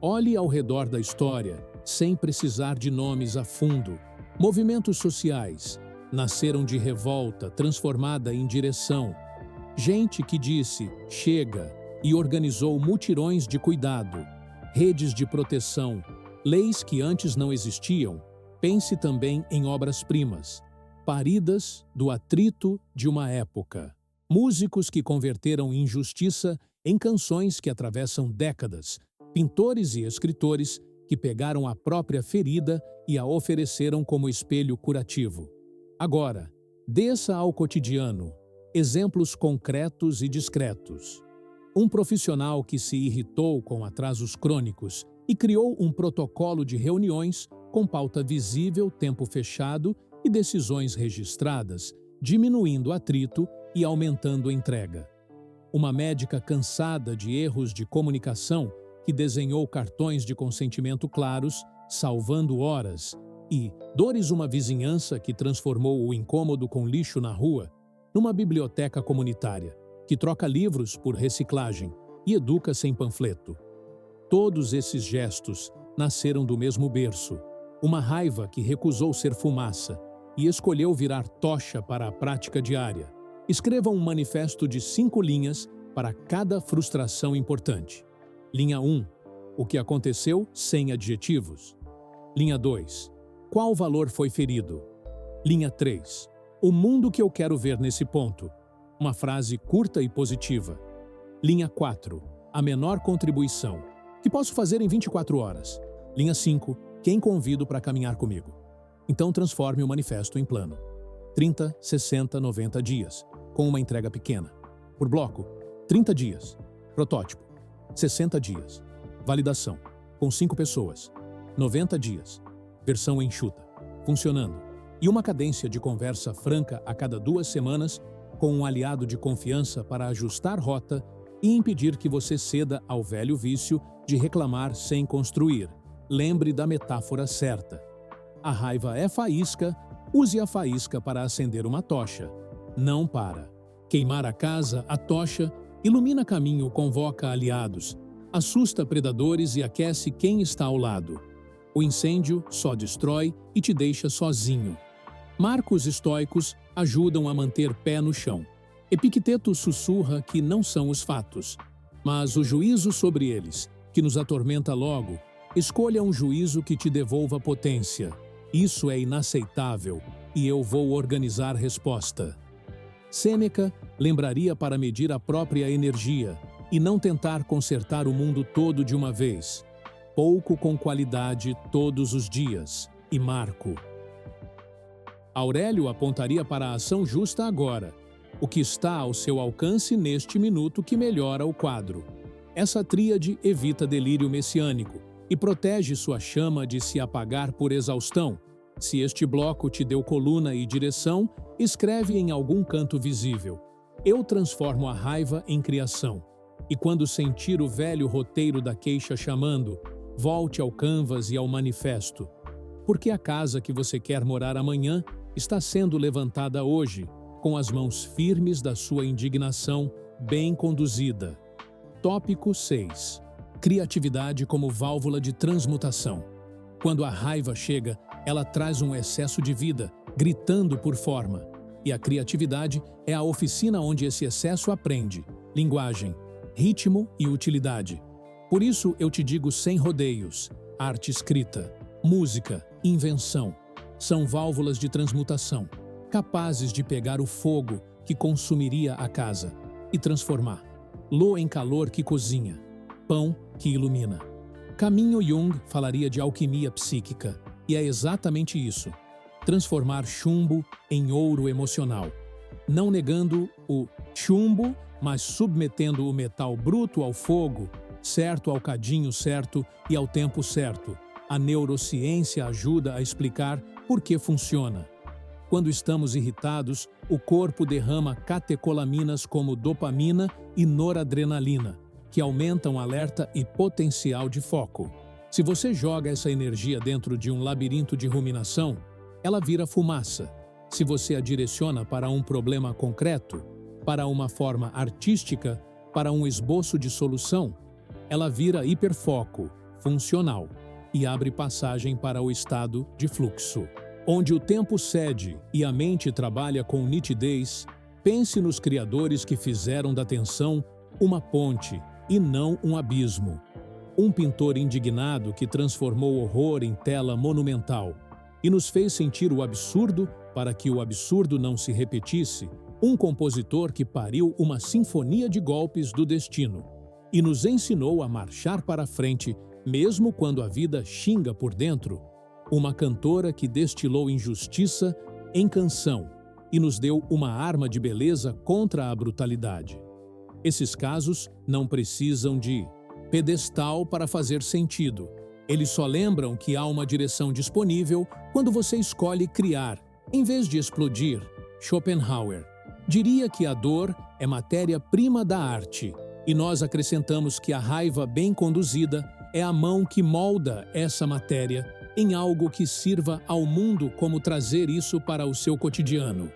olhe ao redor da história, sem precisar de nomes a fundo. Movimentos sociais nasceram de revolta transformada em direção. Gente que disse chega e organizou mutirões de cuidado, redes de proteção, leis que antes não existiam. Pense também em obras-primas, paridas do atrito de uma época. Músicos que converteram injustiça em canções que atravessam décadas. Pintores e escritores que pegaram a própria ferida e a ofereceram como espelho curativo. Agora, desça ao cotidiano, exemplos concretos e discretos. Um profissional que se irritou com atrasos crônicos e criou um protocolo de reuniões com pauta visível, tempo fechado e decisões registradas, diminuindo atrito e aumentando a entrega. Uma médica cansada de erros de comunicação que desenhou cartões de consentimento claros, salvando horas, e dores uma vizinhança que transformou o incômodo com lixo na rua numa biblioteca comunitária, que troca livros por reciclagem e educa sem panfleto. Todos esses gestos nasceram do mesmo berço, uma raiva que recusou ser fumaça e escolheu virar tocha para a prática diária. Escreva um manifesto de 5 linhas para cada frustração importante. Linha 1. O que aconteceu sem adjetivos. Linha 2. Qual valor foi ferido? Linha 3. O mundo que eu quero ver nesse ponto. Uma frase curta e positiva. Linha 4. A menor contribuição. Que posso fazer em 24 horas? Linha 5. Quem convido para caminhar comigo? Então transforme o manifesto em plano. 30, 60, 90 dias, com uma entrega pequena. Por bloco, 30 dias. Protótipo. 60 dias. Validação, com 5 pessoas. 90 dias. Versão enxuta, funcionando. E uma cadência de conversa franca a cada 2 semanas, com um aliado de confiança para ajustar rota e impedir que você ceda ao velho vício de reclamar sem construir. Lembre da metáfora certa. A raiva é faísca, use a faísca para acender uma tocha. Não para. Queimar a casa, a tocha, ilumina caminho, convoca aliados, assusta predadores e aquece quem está ao lado. O incêndio só destrói e te deixa sozinho. Marcos estoicos ajudam a manter pé no chão. Epicteto sussurra que não são os fatos, mas o juízo sobre eles, que nos atormenta logo. Escolha um juízo que te devolva potência. Isso é inaceitável e eu vou organizar resposta. Sêneca lembraria para medir a própria energia e não tentar consertar o mundo todo de uma vez. Pouco com qualidade todos os dias. E Marco. Aurélio apontaria para a ação justa agora, o que está ao seu alcance neste minuto que melhora o quadro. Essa tríade evita delírio messiânico e protege sua chama de se apagar por exaustão. Se este bloco te deu coluna e direção, escreve em algum canto visível. Eu transformo a raiva em criação. E quando sentir o velho roteiro da queixa chamando, volte ao canvas e ao manifesto. Porque a casa que você quer morar amanhã está sendo levantada hoje, com as mãos firmes da sua indignação bem conduzida. Tópico 6. Criatividade como válvula de transmutação. Quando a raiva chega, ela traz um excesso de vida, gritando por forma. E a criatividade é a oficina onde esse excesso aprende linguagem, ritmo e utilidade. Por isso eu te digo sem rodeios: arte escrita, música, invenção. são válvulas de transmutação, capazes de pegar o fogo que consumiria a casa e transformar Lo em calor que cozinha, pão que ilumina. Caminho Jung falaria de alquimia psíquica, e é exatamente isso: transformar chumbo em ouro emocional, não negando o chumbo, mas submetendo o metal bruto ao fogo, certo ao cadinho certo e ao tempo certo. A neurociência ajuda a explicar por que funciona. Quando estamos irritados, o corpo derrama catecolaminas como dopamina e noradrenalina, que aumentam o alerta e potencial de foco. Se você joga essa energia dentro de um labirinto de ruminação, ela vira fumaça. Se você a direciona para um problema concreto, para uma forma artística, para um esboço de solução, ela vira hiperfoco, funcional, e abre passagem para o estado de fluxo, onde o tempo cede e a mente trabalha com nitidez. Pense nos criadores que fizeram da tensão uma ponte e não um abismo. Um pintor indignado que transformou o horror em tela monumental e nos fez sentir o absurdo para que o absurdo não se repetisse. Um compositor que pariu uma sinfonia de golpes do destino e nos ensinou a marchar para frente, mesmo quando a vida xinga por dentro. Uma cantora que destilou injustiça em canção e nos deu uma arma de beleza contra a brutalidade. Esses casos não precisam de pedestal para fazer sentido. Eles só lembram que há uma direção disponível quando você escolhe criar, em vez de explodir. Schopenhauer diria que a dor é matéria-prima da arte, e nós acrescentamos que a raiva bem conduzida é a mão que molda essa matéria em algo que sirva ao mundo. Como trazer isso para o seu cotidiano?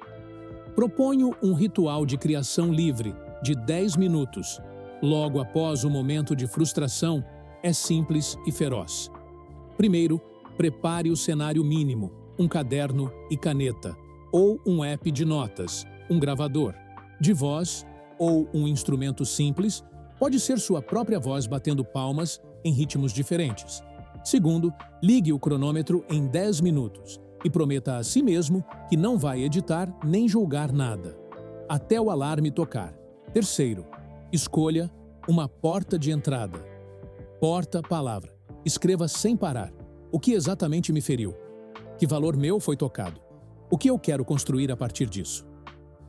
Proponho um ritual de criação livre de 10 minutos. Logo após o momento de frustração, é simples e feroz. Primeiro, prepare o cenário mínimo, um caderno e caneta, ou um app de notas, um gravador de voz ou um instrumento simples, pode ser sua própria voz batendo palmas em ritmos diferentes. Segundo, ligue o cronômetro em 10 minutos e prometa a si mesmo que não vai editar nem julgar nada, até o alarme tocar. Terceiro, escolha uma porta de entrada. Porta-palavra. Escreva sem parar. O que exatamente me feriu? Que valor meu foi tocado? O que eu quero construir a partir disso?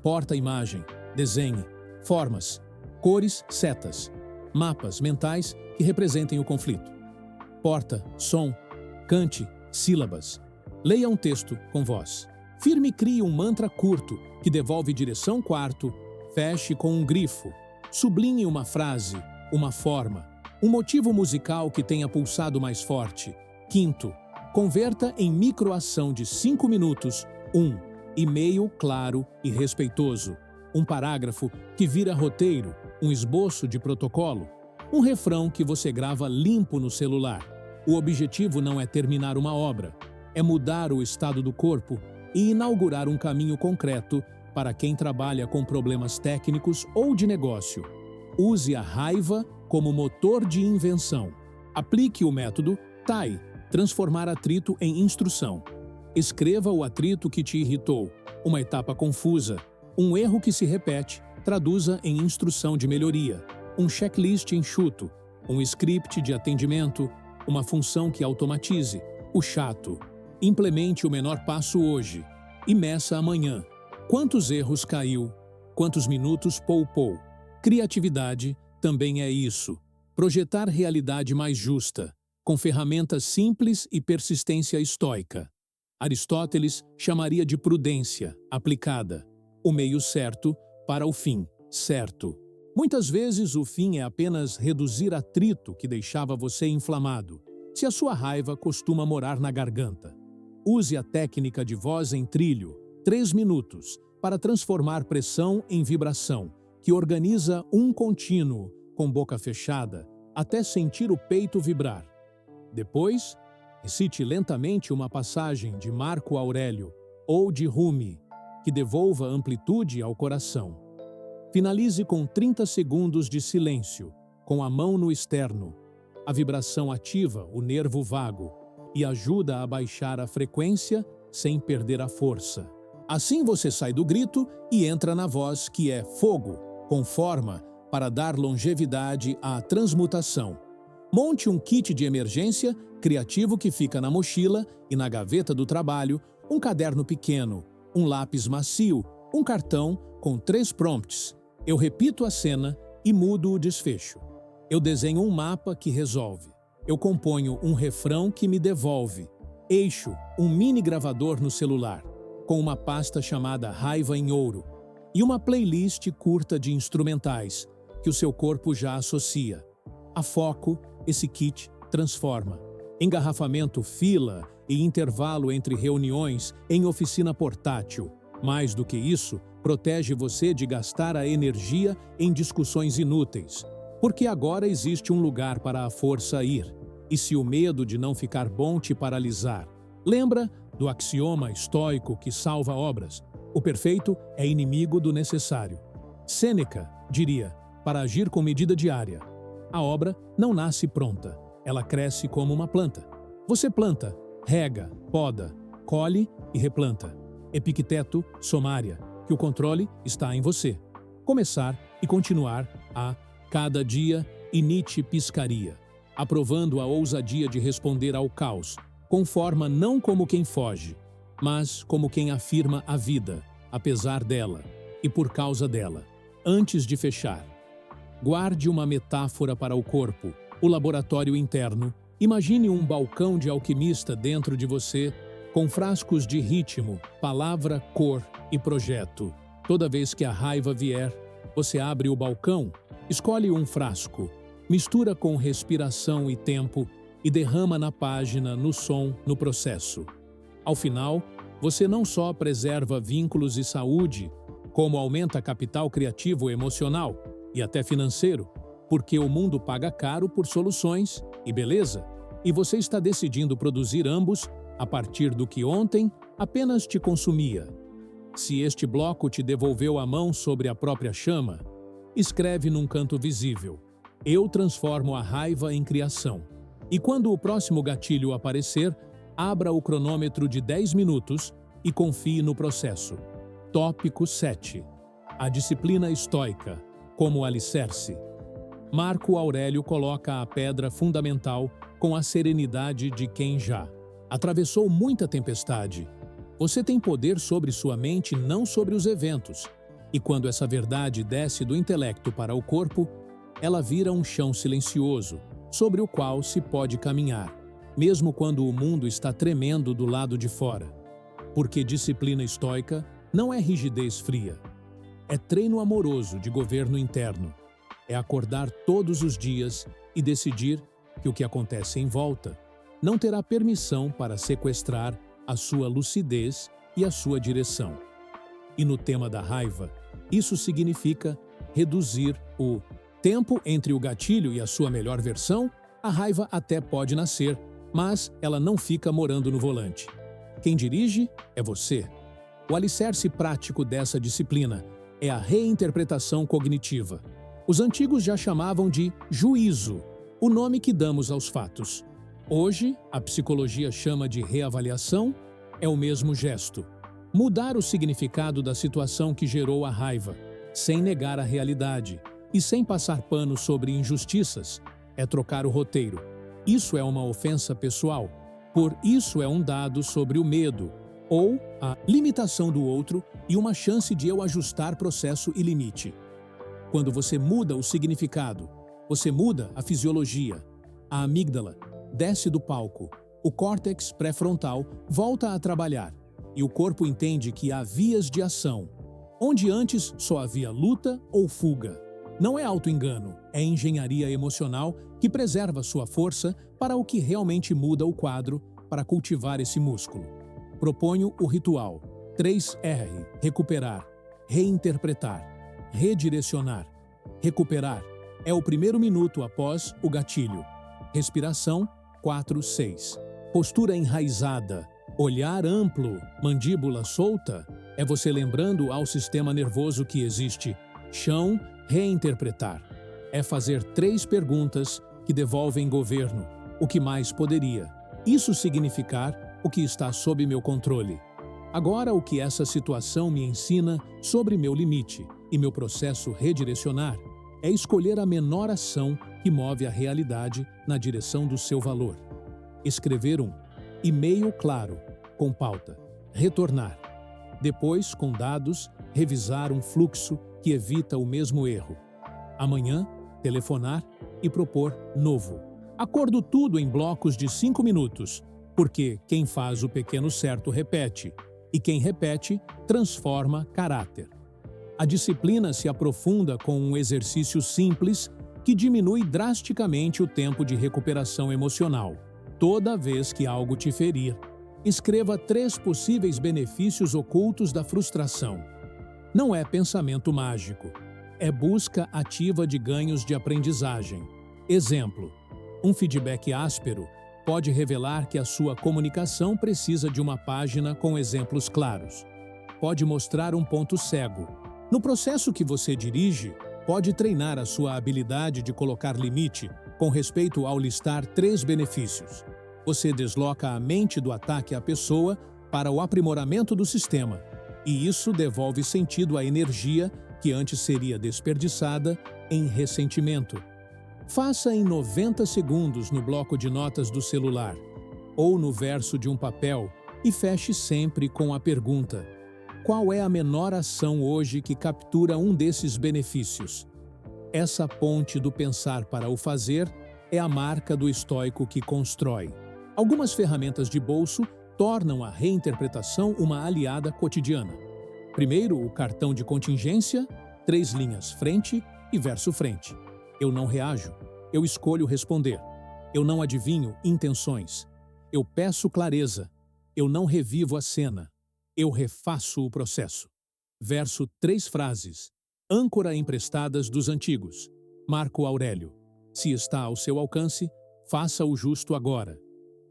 Porta-imagem. Desenhe. Formas. Cores, setas. Mapas mentais que representem o conflito. Porta, som. Cante, sílabas. Leia um texto com voz. Firme e crie um mantra curto que devolve direção quarto. Feche com um grifo. Sublinhe uma frase, uma forma, um motivo musical que tenha pulsado mais forte. Quinto, converta em microação de 5 minutos um e-mail claro e respeitoso, um parágrafo que vira roteiro, um esboço de protocolo, um refrão que você grava limpo no celular. O objetivo não é terminar uma obra, é mudar o estado do corpo e inaugurar um caminho concreto para quem trabalha com problemas técnicos ou de negócio. Use a raiva como motor de invenção. Aplique o método TAI, transformar atrito em instrução. Escreva o atrito que te irritou, uma etapa confusa, um erro que se repete, traduza em instrução de melhoria, um checklist enxuto, um script de atendimento, uma função que automatize. O chato. Implemente o menor passo hoje e meça amanhã. Quantos erros caiu? Quantos minutos poupou? Criatividade também é isso. Projetar realidade mais justa, com ferramentas simples e persistência estoica. Aristóteles chamaria de prudência aplicada, o meio certo para o fim certo. Muitas vezes o fim é apenas reduzir atrito que deixava você inflamado. Se a sua raiva costuma morar na garganta, use a técnica de voz em trilho, 3 minutos, para transformar pressão em vibração, que organiza um contínuo, com boca fechada, até sentir o peito vibrar. Depois, recite lentamente uma passagem de Marco Aurélio ou de Rumi, que devolva amplitude ao coração. Finalize com 30 segundos de silêncio, com a mão no externo. A vibração ativa o nervo vago e ajuda a baixar a frequência sem perder a força. Assim você sai do grito e entra na voz, que é fogo, com forma para dar longevidade à transmutação. Monte um kit de emergência criativo que fica na mochila e na gaveta do trabalho, um caderno pequeno, um lápis macio, um cartão com 3 prompts. Eu repito a cena e mudo o desfecho. Eu desenho um mapa que resolve. Eu componho um refrão que me devolve. Eixo um mini gravador no celular, com uma pasta chamada Raiva em Ouro, e uma playlist curta de instrumentais, que o seu corpo já associa. A foco, esse kit transforma. Engarrafamento, fila e intervalo entre reuniões em oficina portátil. Mais do que isso, protege você de gastar a energia em discussões inúteis, porque agora existe um lugar para a força ir. E se o medo de não ficar bom te paralisar? Lembra do axioma estoico que salva obras? O perfeito é inimigo do necessário. Sêneca diria, para agir com medida diária, a obra não nasce pronta, ela cresce como uma planta. Você planta, rega, poda, colhe e replanta. Epicteto, Somária, que o controle está em você. Começar e continuar a cada dia e Nietzsche piscaria, aprovando a ousadia de responder ao caos, com forma não como quem foge, mas como quem afirma a vida, apesar dela e por causa dela. Antes de fechar, guarde uma metáfora para o corpo, o laboratório interno. Imagine um balcão de alquimista dentro de você, com frascos de ritmo, palavra, cor e projeto. Toda vez que a raiva vier, você abre o balcão, escolhe um frasco, mistura com respiração e tempo e derrama na página, no som, no processo. Ao final, você não só preserva vínculos e saúde, como aumenta capital criativo, emocional e até financeiro, porque o mundo paga caro por soluções e beleza, e você está decidindo produzir ambos a partir do que ontem apenas te consumia. Se este bloco te devolveu a mão sobre a própria chama, escreve num canto visível: eu transformo a raiva em criação. E quando o próximo gatilho aparecer, abra o cronômetro de 10 minutos e confie no processo. Tópico 7. A disciplina estoica, como alicerce. Marco Aurélio coloca a pedra fundamental com a serenidade de quem já atravessou muita tempestade. Você tem poder sobre sua mente, não sobre os eventos. E quando essa verdade desce do intelecto para o corpo, ela vira um chão silencioso, sobre o qual se pode caminhar, mesmo quando o mundo está tremendo do lado de fora. Porque disciplina estoica não é rigidez fria. É treino amoroso de governo interno. É acordar todos os dias e decidir que o que acontece em volta não terá permissão para sequestrar a sua lucidez e a sua direção. E no tema da raiva, isso significa reduzir o tempo entre o gatilho e a sua melhor versão. A raiva até pode nascer, mas ela não fica morando no volante. Quem dirige é você. O alicerce prático dessa disciplina é a reinterpretação cognitiva. Os antigos já chamavam de juízo, o nome que damos aos fatos. Hoje, a psicologia chama de reavaliação, é o mesmo gesto. Mudar o significado da situação que gerou a raiva, sem negar a realidade e sem passar pano sobre injustiças, é trocar o roteiro. Isso é uma ofensa pessoal, por isso é um dado sobre o medo, ou a limitação do outro e uma chance de eu ajustar processo e limite. Quando você muda o significado, você muda a fisiologia. A amígdala desce do palco, o córtex pré-frontal volta a trabalhar e o corpo entende que há vias de ação, onde antes só havia luta ou fuga. Não é auto-engano, é engenharia emocional que preserva sua força para o que realmente muda o quadro para cultivar esse músculo. Proponho o ritual 3R: recuperar, reinterpretar, redirecionar. Recuperar é o primeiro minuto após o gatilho. Respiração 4-6. Postura enraizada, olhar amplo, mandíbula solta, é você lembrando ao sistema nervoso que existe. Chão, reinterpretar. É fazer 3 perguntas que devolvem governo. O que mais poderia? Isso significar o que está sob meu controle. Agora, o que essa situação me ensina sobre meu limite e meu processo redirecionar é escolher a menor ação que move a realidade na direção do seu valor. Escrever um e-mail claro, com pauta. Retornar. Depois, com dados, revisar um fluxo que evita o mesmo erro. Amanhã, telefonar e propor novo. Acordo tudo em blocos de 5 minutos, porque quem faz o pequeno certo repete, e quem repete transforma caráter. A disciplina se aprofunda com um exercício simples que diminui drasticamente o tempo de recuperação emocional. Toda vez que algo te ferir, escreva 3 possíveis benefícios ocultos da frustração. Não é pensamento mágico, é busca ativa de ganhos de aprendizagem. Exemplo: um feedback áspero pode revelar que a sua comunicação precisa de uma página com exemplos claros. Pode mostrar um ponto cego. No processo que você dirige, pode treinar a sua habilidade de colocar limite com respeito ao listar 3 benefícios. Você desloca a mente do ataque à pessoa para o aprimoramento do sistema, e isso devolve sentido à energia que antes seria desperdiçada em ressentimento. Faça em 90 segundos no bloco de notas do celular ou no verso de um papel e feche sempre com a pergunta: qual é a menor ação hoje que captura um desses benefícios? Essa ponte do pensar para o fazer é a marca do estoico que constrói. Algumas ferramentas de bolso tornam a reinterpretação uma aliada cotidiana. Primeiro, o cartão de contingência, 3 linhas frente e verso frente. Eu não reajo, eu escolho responder. Eu não adivinho intenções. Eu peço clareza. Eu não revivo a cena. Eu refaço o processo. Verso 3 frases. Âncora emprestadas dos antigos. Marco Aurélio. Se está ao seu alcance, faça o justo agora.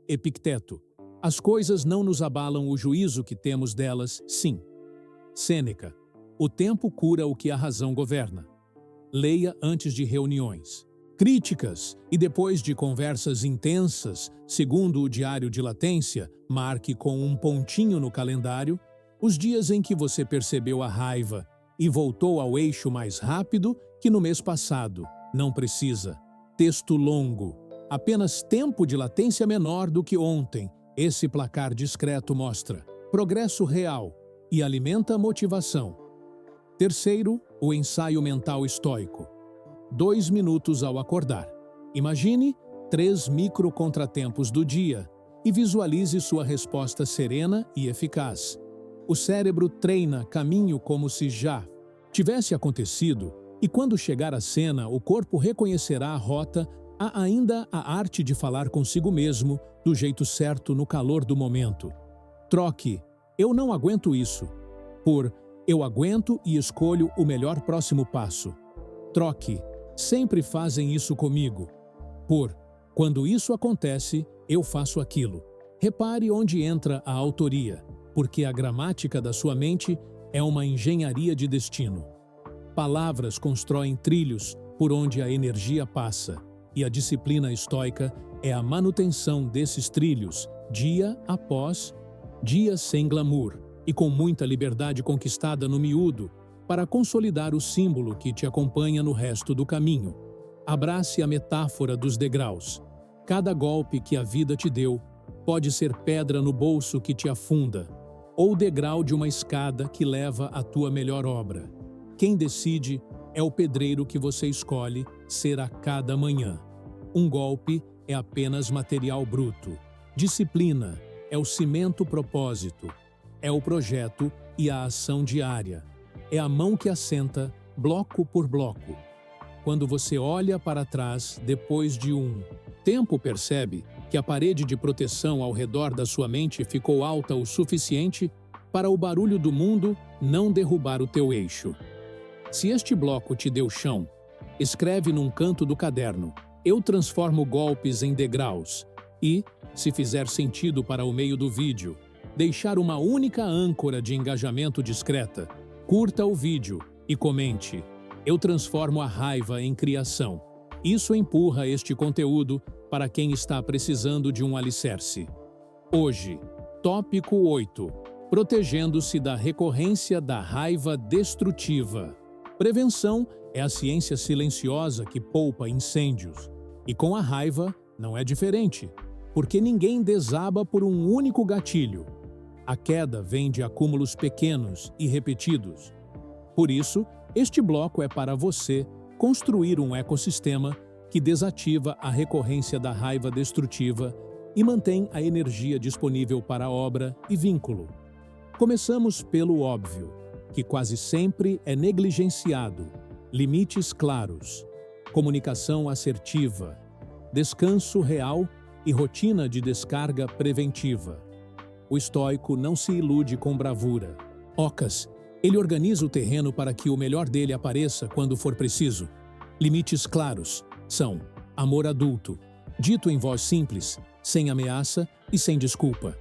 Epicteto. As coisas não nos abalam o juízo que temos delas, sim. Sêneca. O tempo cura o que a razão governa. Leia antes de reuniões. Críticas e depois de conversas intensas, segundo o diário de latência, marque com um pontinho no calendário os dias em que você percebeu a raiva e voltou ao eixo mais rápido que no mês passado. Não precisa. Texto longo. Apenas tempo de latência menor do que ontem. Esse placar discreto mostra progresso real e alimenta a motivação. Terceiro, o ensaio mental estoico. 2 minutos ao acordar. Imagine 3 micro-contratempos do dia e visualize sua resposta serena e eficaz. O cérebro treina caminho como se já tivesse acontecido, e quando chegar a cena, o corpo reconhecerá a rota. Há ainda a arte de falar consigo mesmo do jeito certo no calor do momento. Troque "eu não aguento isso" por "eu aguento e escolho o melhor próximo passo". Troque "sempre fazem isso comigo" por "quando isso acontece, eu faço aquilo". Repare onde entra a autoria, porque a gramática da sua mente é uma engenharia de destino. Palavras constroem trilhos por onde a energia passa, e a disciplina estoica é a manutenção desses trilhos, dia após dia, sem glamour e com muita liberdade conquistada no miúdo, para consolidar o símbolo que te acompanha no resto do caminho. Abrace a metáfora dos degraus. Cada golpe que a vida te deu pode ser pedra no bolso que te afunda, ou degrau de uma escada que leva à tua melhor obra. Quem decide é o pedreiro que você escolhe ser a cada manhã. Um golpe é apenas material bruto. Disciplina é o cimento propósito. É o projeto e a ação diária. É a mão que assenta, bloco por bloco. Quando você olha para trás depois de um tempo, percebe que a parede de proteção ao redor da sua mente ficou alta o suficiente para o barulho do mundo não derrubar o teu eixo. Se este bloco te deu chão, escreve num canto do caderno: "Eu transformo golpes em degraus", e, se fizer sentido para o meio do vídeo, deixar uma única âncora de engajamento discreta. Curta o vídeo e comente: "Eu transformo a raiva em criação". Isso empurra este conteúdo para quem está precisando de um alicerce. Hoje, Tópico 8. Protegendo-se da recorrência da raiva destrutiva. Prevenção é a ciência silenciosa que poupa incêndios. E com a raiva não é diferente, porque ninguém desaba por um único gatilho. A queda vem de acúmulos pequenos e repetidos. Por isso, este bloco é para você construir um ecossistema que desativa a recorrência da raiva destrutiva e mantém a energia disponível para obra e vínculo. Começamos pelo óbvio, que quase sempre é negligenciado: limites claros, comunicação assertiva, descanso real e rotina de descarga preventiva. O estoico não se ilude com bravura. Ocas, ele organiza o terreno para que o melhor dele apareça quando for preciso. Limites claros são amor adulto, dito em voz simples, sem ameaça e sem desculpa.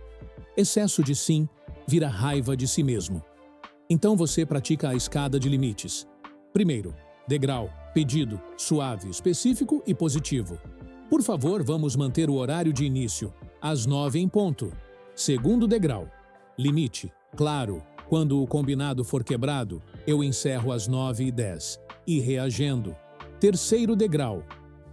Excesso de sim vira raiva de si mesmo. Então você pratica a escada de limites. Primeiro, degrau, pedido, suave, específico e positivo. Por favor, vamos manter o horário de início, às 9 em ponto. Segundo degrau, limite, claro, quando o combinado for quebrado, eu encerro às 9h10, e reagendo. Terceiro degrau,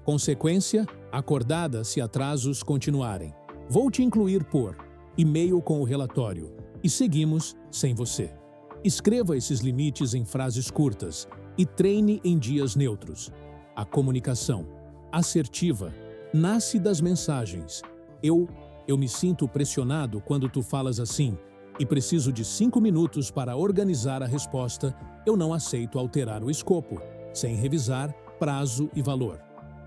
consequência, acordada se atrasos continuarem. Vou te incluir por e-mail com o relatório, e seguimos sem você. Escreva esses limites em frases curtas e treine em dias neutros. A comunicação assertiva nasce das mensagens. Eu me sinto pressionado quando tu falas assim e preciso de 5 minutos para organizar a resposta. Eu não aceito alterar o escopo, sem revisar prazo e valor.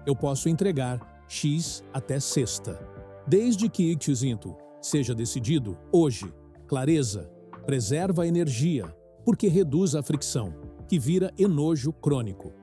Eu posso entregar X até sexta. Desde que te sinto seja decidido hoje. Clareza preserva a energia, porque reduz a fricção, que vira enojo crônico.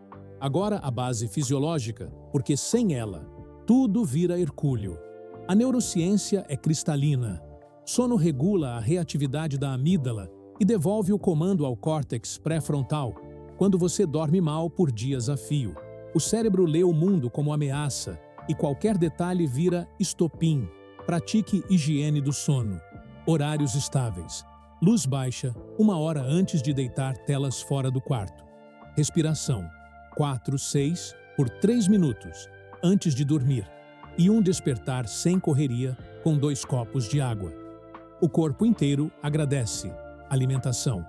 Agora a base fisiológica, porque sem ela, tudo vira hercúleo. A neurociência é cristalina. Sono regula a reatividade da amígdala e devolve o comando ao córtex pré-frontal quando você dorme mal por dias a fio. O cérebro lê o mundo como ameaça e qualquer detalhe vira estopim. Pratique higiene do sono. Horários estáveis. Luz baixa, 1 hora antes de deitar, telas fora do quarto. Respiração. 4, 6 por 3 minutos antes de dormir. E um despertar sem correria com 2 copos de água. O corpo inteiro agradece. Alimentação.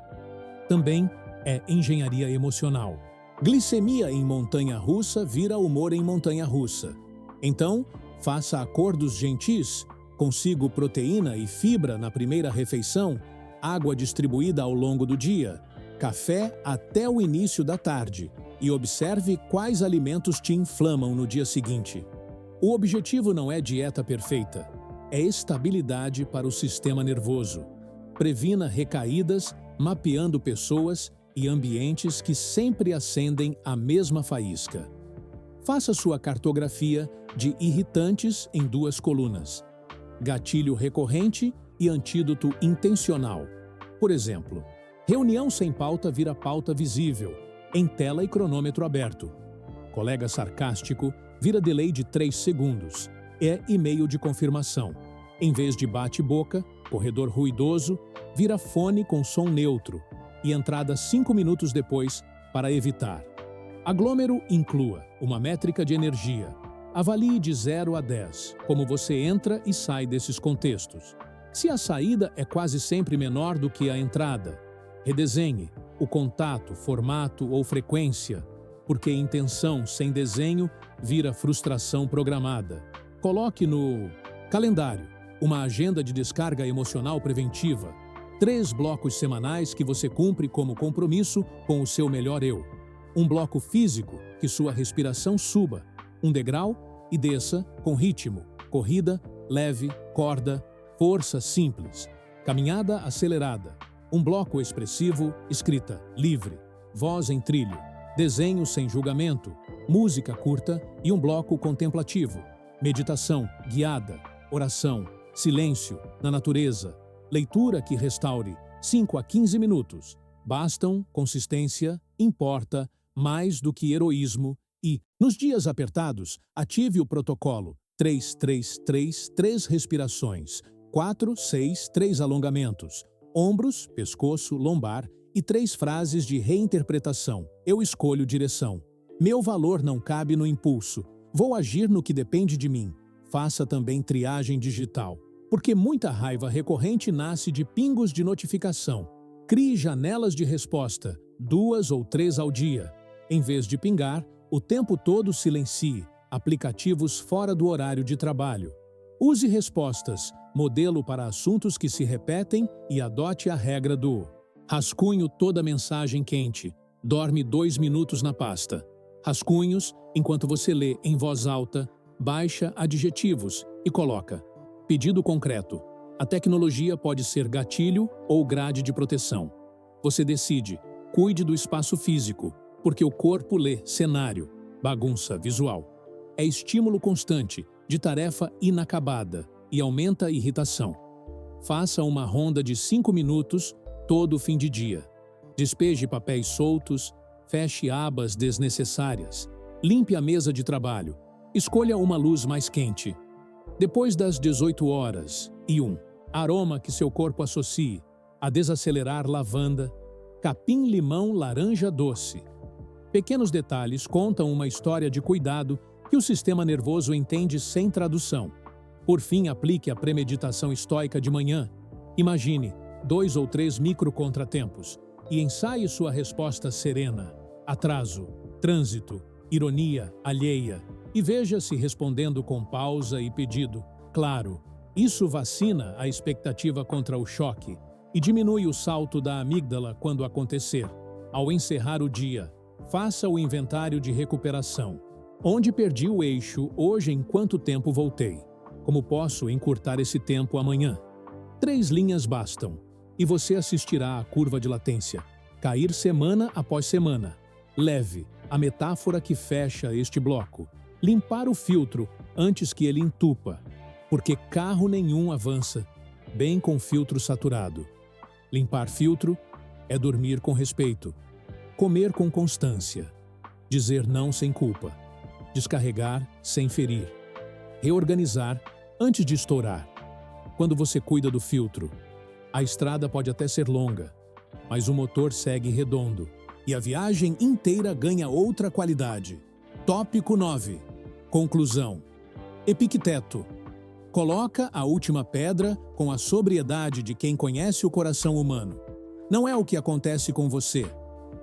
Também é engenharia emocional. Glicemia em montanha-russa vira humor em montanha-russa. Então, faça acordos gentis. Consigo proteína e fibra na primeira refeição, água distribuída ao longo do dia, café até o início da tarde e observe quais alimentos te inflamam no dia seguinte. O objetivo não é dieta perfeita, é estabilidade para o sistema nervoso. Previna recaídas, mapeando pessoas e ambientes que sempre acendem a mesma faísca. Faça sua cartografia de irritantes em 2 colunas. Gatilho recorrente e antídoto intencional. Por exemplo, reunião sem pauta vira pauta visível, em tela e cronômetro aberto. Colega sarcástico vira delay de 3 segundos. É e-mail de confirmação. Em vez de bate-boca, corredor ruidoso, vira fone com som neutro e entrada 5 minutos depois para evitar. Aglômero inclua uma métrica de energia. Avalie de 0 a 10 como você entra e sai desses contextos. Se a saída é quase sempre menor do que a entrada, redesenhe o contato, formato ou frequência, porque intenção sem desenho vira frustração programada. Coloque no calendário uma agenda de descarga emocional preventiva, 3 blocos semanais que você cumpre como compromisso com o seu melhor eu. Um bloco físico, que sua respiração suba, um degrau e desça com ritmo, corrida, leve, corda, força simples, caminhada acelerada, um bloco expressivo, escrita livre, voz em trilho, desenho sem julgamento, música curta e um bloco contemplativo, meditação guiada, oração, silêncio na natureza, leitura que restaure, 5 a 15 minutos. Bastam consistência, importa, mais do que heroísmo e, nos dias apertados, ative o protocolo 3-3-3, 3 respirações, 4, 6, 3 alongamentos, ombros, pescoço, lombar e 3 frases de reinterpretação. Eu escolho direção. Meu valor não cabe no impulso. Vou agir no que depende de mim. Faça também triagem digital, porque muita raiva recorrente nasce de pingos de notificação. Crie janelas de resposta, 2 ou 3 ao dia. Em vez de pingar, o tempo todo silencie aplicativos fora do horário de trabalho. Use respostas, modelo para assuntos que se repetem e adote a regra do rascunho toda mensagem quente. Dorme 2 minutos na pasta. Rascunhos, enquanto você lê em voz alta, baixa adjetivos e coloca. Pedido concreto. A tecnologia pode ser gatilho ou grade de proteção. Você decide. Cuide do espaço físico, porque o corpo lê cenário, bagunça visual. É estímulo constante, de tarefa inacabada, e aumenta a irritação. Faça uma ronda de 5 minutos todo fim de dia. Despeje papéis soltos, feche abas desnecessárias, limpe a mesa de trabalho, escolha uma luz mais quente. Depois das 18 horas, aroma que seu corpo associe, a desacelerar lavanda, capim-limão laranja doce. Pequenos detalhes contam uma história de cuidado que o sistema nervoso entende sem tradução. Por fim, aplique a premeditação estoica de manhã. Imagine 2 ou 3 microcontratempos e ensaie sua resposta serena. Atraso, trânsito, ironia alheia. E veja-se respondendo com pausa e pedido. Claro, isso vacina a expectativa contra o choque e diminui o salto da amígdala quando acontecer. Ao encerrar o dia, faça o inventário de recuperação. Onde perdi o eixo hoje, em quanto tempo voltei? Como posso encurtar esse tempo amanhã? 3 linhas bastam, e você assistirá à curva de latência. Cair semana após semana. Leve, a metáfora que fecha este bloco. Limpar o filtro antes que ele entupa, porque carro nenhum avança bem com filtro saturado. Limpar filtro é dormir com respeito, comer com constância, dizer não sem culpa, descarregar sem ferir, reorganizar antes de estourar. Quando você cuida do filtro, a estrada pode até ser longa, mas o motor segue redondo e a viagem inteira ganha outra qualidade. Tópico 9. Conclusão. Epicteto. Coloca a última pedra com a sobriedade de quem conhece o coração humano. Não é o que acontece com você,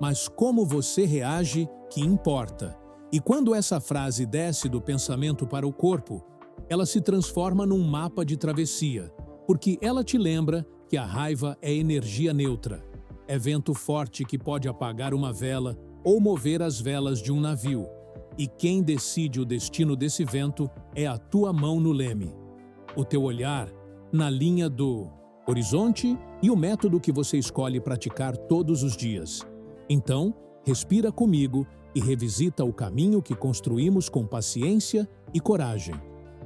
mas como você reage que importa. E quando essa frase desce do pensamento para o corpo, ela se transforma num mapa de travessia, porque ela te lembra que a raiva é energia neutra. É vento forte que pode apagar uma vela ou mover as velas de um navio. E quem decide o destino desse vento é a tua mão no leme. O teu olhar na linha do horizonte e o método que você escolhe praticar todos os dias. Então, respira comigo e revisita o caminho que construímos com paciência e coragem.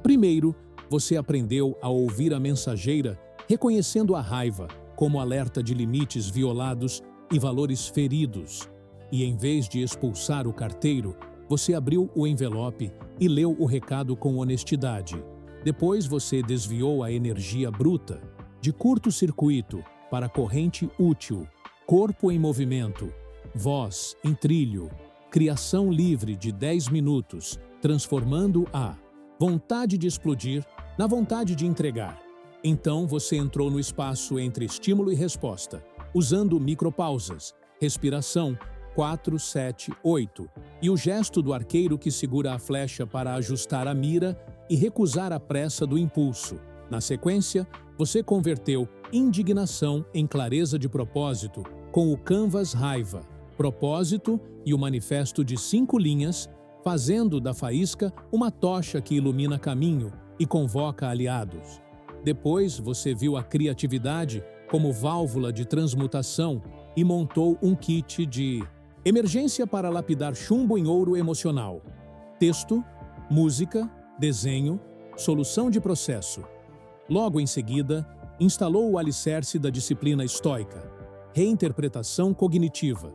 Primeiro, você aprendeu a ouvir a mensageira, reconhecendo a raiva como alerta de limites violados e valores feridos. E em vez de expulsar o carteiro, você abriu o envelope e leu o recado com honestidade. Depois você desviou a energia bruta, de curto-circuito, para a corrente útil, corpo em movimento, voz em trilho, criação livre de 10 minutos, transformando a vontade de explodir na vontade de entregar. Então você entrou no espaço entre estímulo e resposta, usando micropausas, respiração, 4, 7, 8, e o gesto do arqueiro que segura a flecha para ajustar a mira e recusar a pressa do impulso. Na sequência, você converteu indignação em clareza de propósito com o canvas raiva, propósito e o manifesto de 5 linhas, fazendo da faísca uma tocha que ilumina caminho e convoca aliados. Depois você viu a criatividade como válvula de transmutação e montou um kit de emergência para lapidar chumbo em ouro emocional. Texto, música, desenho, solução de processo. Logo em seguida, instalou o alicerce da disciplina estoica, reinterpretação cognitiva,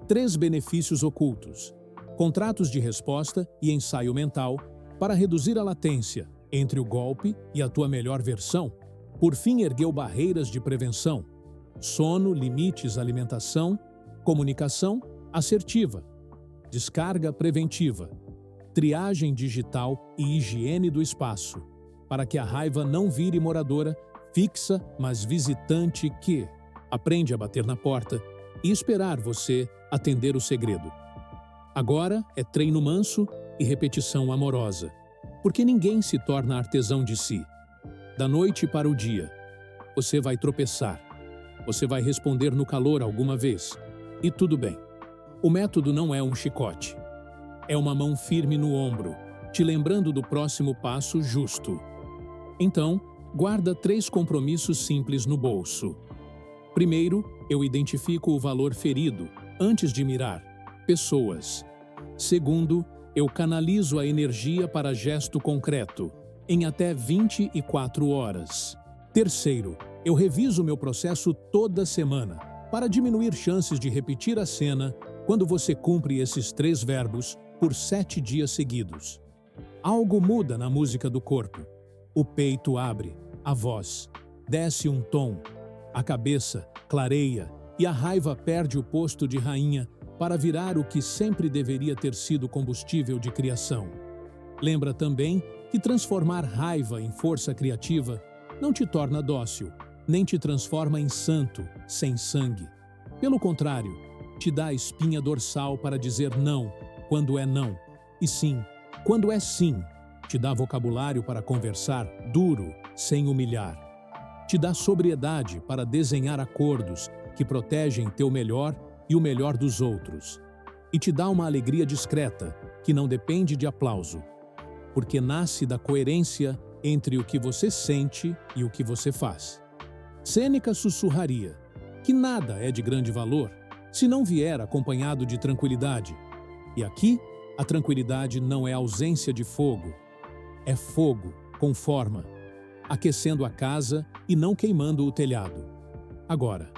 3 benefícios ocultos, contratos de resposta e ensaio mental para reduzir a latência entre o golpe e a tua melhor versão. Por fim, ergueu barreiras de prevenção: sono, limites, alimentação, comunicação assertiva, descarga preventiva, triagem digital e higiene do espaço, para que a raiva não vire moradora fixa, mas visitante que aprende a bater na porta e esperar você atender o segredo. Agora é treino manso e repetição amorosa, porque ninguém se torna artesão de si. Da noite para o dia, você vai tropeçar, você vai responder no calor alguma vez, e tudo bem. O método não é um chicote, é uma mão firme no ombro, te lembrando do próximo passo justo. Então, guarda 3 compromissos simples no bolso. Primeiro, eu identifico o valor ferido antes de mirar: pessoas. Segundo, eu canalizo a energia para gesto concreto, em até 24 horas. Terceiro, eu reviso meu processo toda semana, para diminuir chances de repetir a cena quando você cumpre esses 3 verbos por 7 dias seguidos. Algo muda na música do corpo. O peito abre, a voz desce um tom, a cabeça clareia e a raiva perde o posto de rainha para virar o que sempre deveria ter sido combustível de criação. Lembra também que transformar raiva em força criativa não te torna dócil, nem te transforma em santo, sem sangue. Pelo contrário, te dá a espinha dorsal para dizer não quando é não, e sim quando é sim. Te dá vocabulário para conversar duro, sem humilhar. Te dá sobriedade para desenhar acordos que protegem teu melhor e o melhor dos outros. E te dá uma alegria discreta, que não depende de aplauso, porque nasce da coerência entre o que você sente e o que você faz. Sêneca sussurraria que nada é de grande valor se não vier acompanhado de tranquilidade. E aqui, a tranquilidade não é ausência de fogo, é fogo com forma, aquecendo a casa e não queimando o telhado. Agora,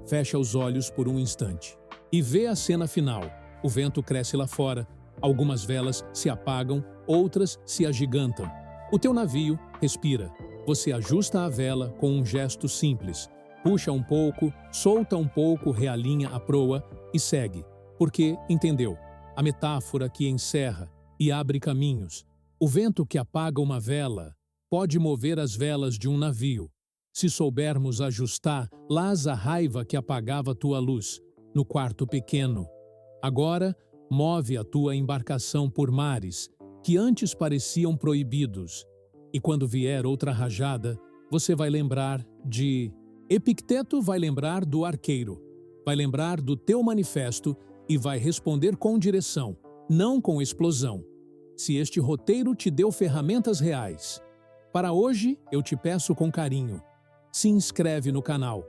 fecha os olhos por um instante e vê a cena final. O vento cresce lá fora, algumas velas se apagam, outras se agigantam. O teu navio respira. Você ajusta a vela com um gesto simples. Puxa um pouco, solta um pouco, realinha a proa e segue. Porque entendeu a metáfora que encerra e abre caminhos. O vento que apaga uma vela pode mover as velas de um navio. Se soubermos ajustar lá a raiva que apagava tua luz no quarto pequeno. Agora, move a tua embarcação por mares que antes pareciam proibidos. E quando vier outra rajada, você vai lembrar de... Epicteto vai lembrar do arqueiro, vai lembrar do teu manifesto e vai responder com direção, não com explosão. Se este roteiro te deu ferramentas reais, para hoje eu te peço com carinho, se inscreve no canal,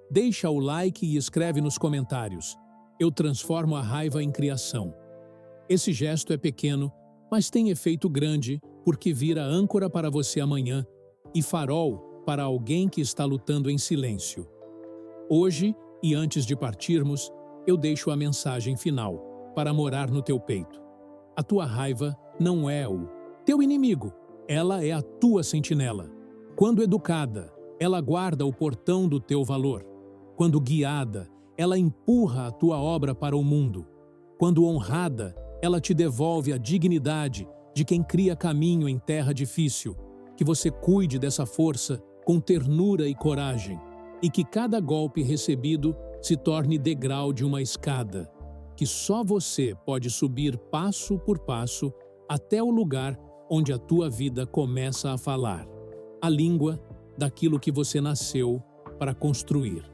deixa o like e escreve nos comentários. Eu transformo a raiva em criação. Esse gesto é pequeno, mas tem efeito grande porque vira âncora para você amanhã e farol para alguém que está lutando em silêncio. Hoje, e antes de partirmos, eu deixo a mensagem final para morar no teu peito. A tua raiva não é o teu inimigo, ela é a tua sentinela. Quando educada, ela guarda o portão do teu valor. Quando guiada, ela empurra a tua obra para o mundo. Quando honrada, ela te devolve a dignidade de quem cria caminho em terra difícil. Que você cuide dessa força com ternura e coragem, e que cada golpe recebido se torne degrau de uma escada, que só você pode subir passo por passo até o lugar onde a tua vida começa a falar, a língua daquilo que você nasceu para construir.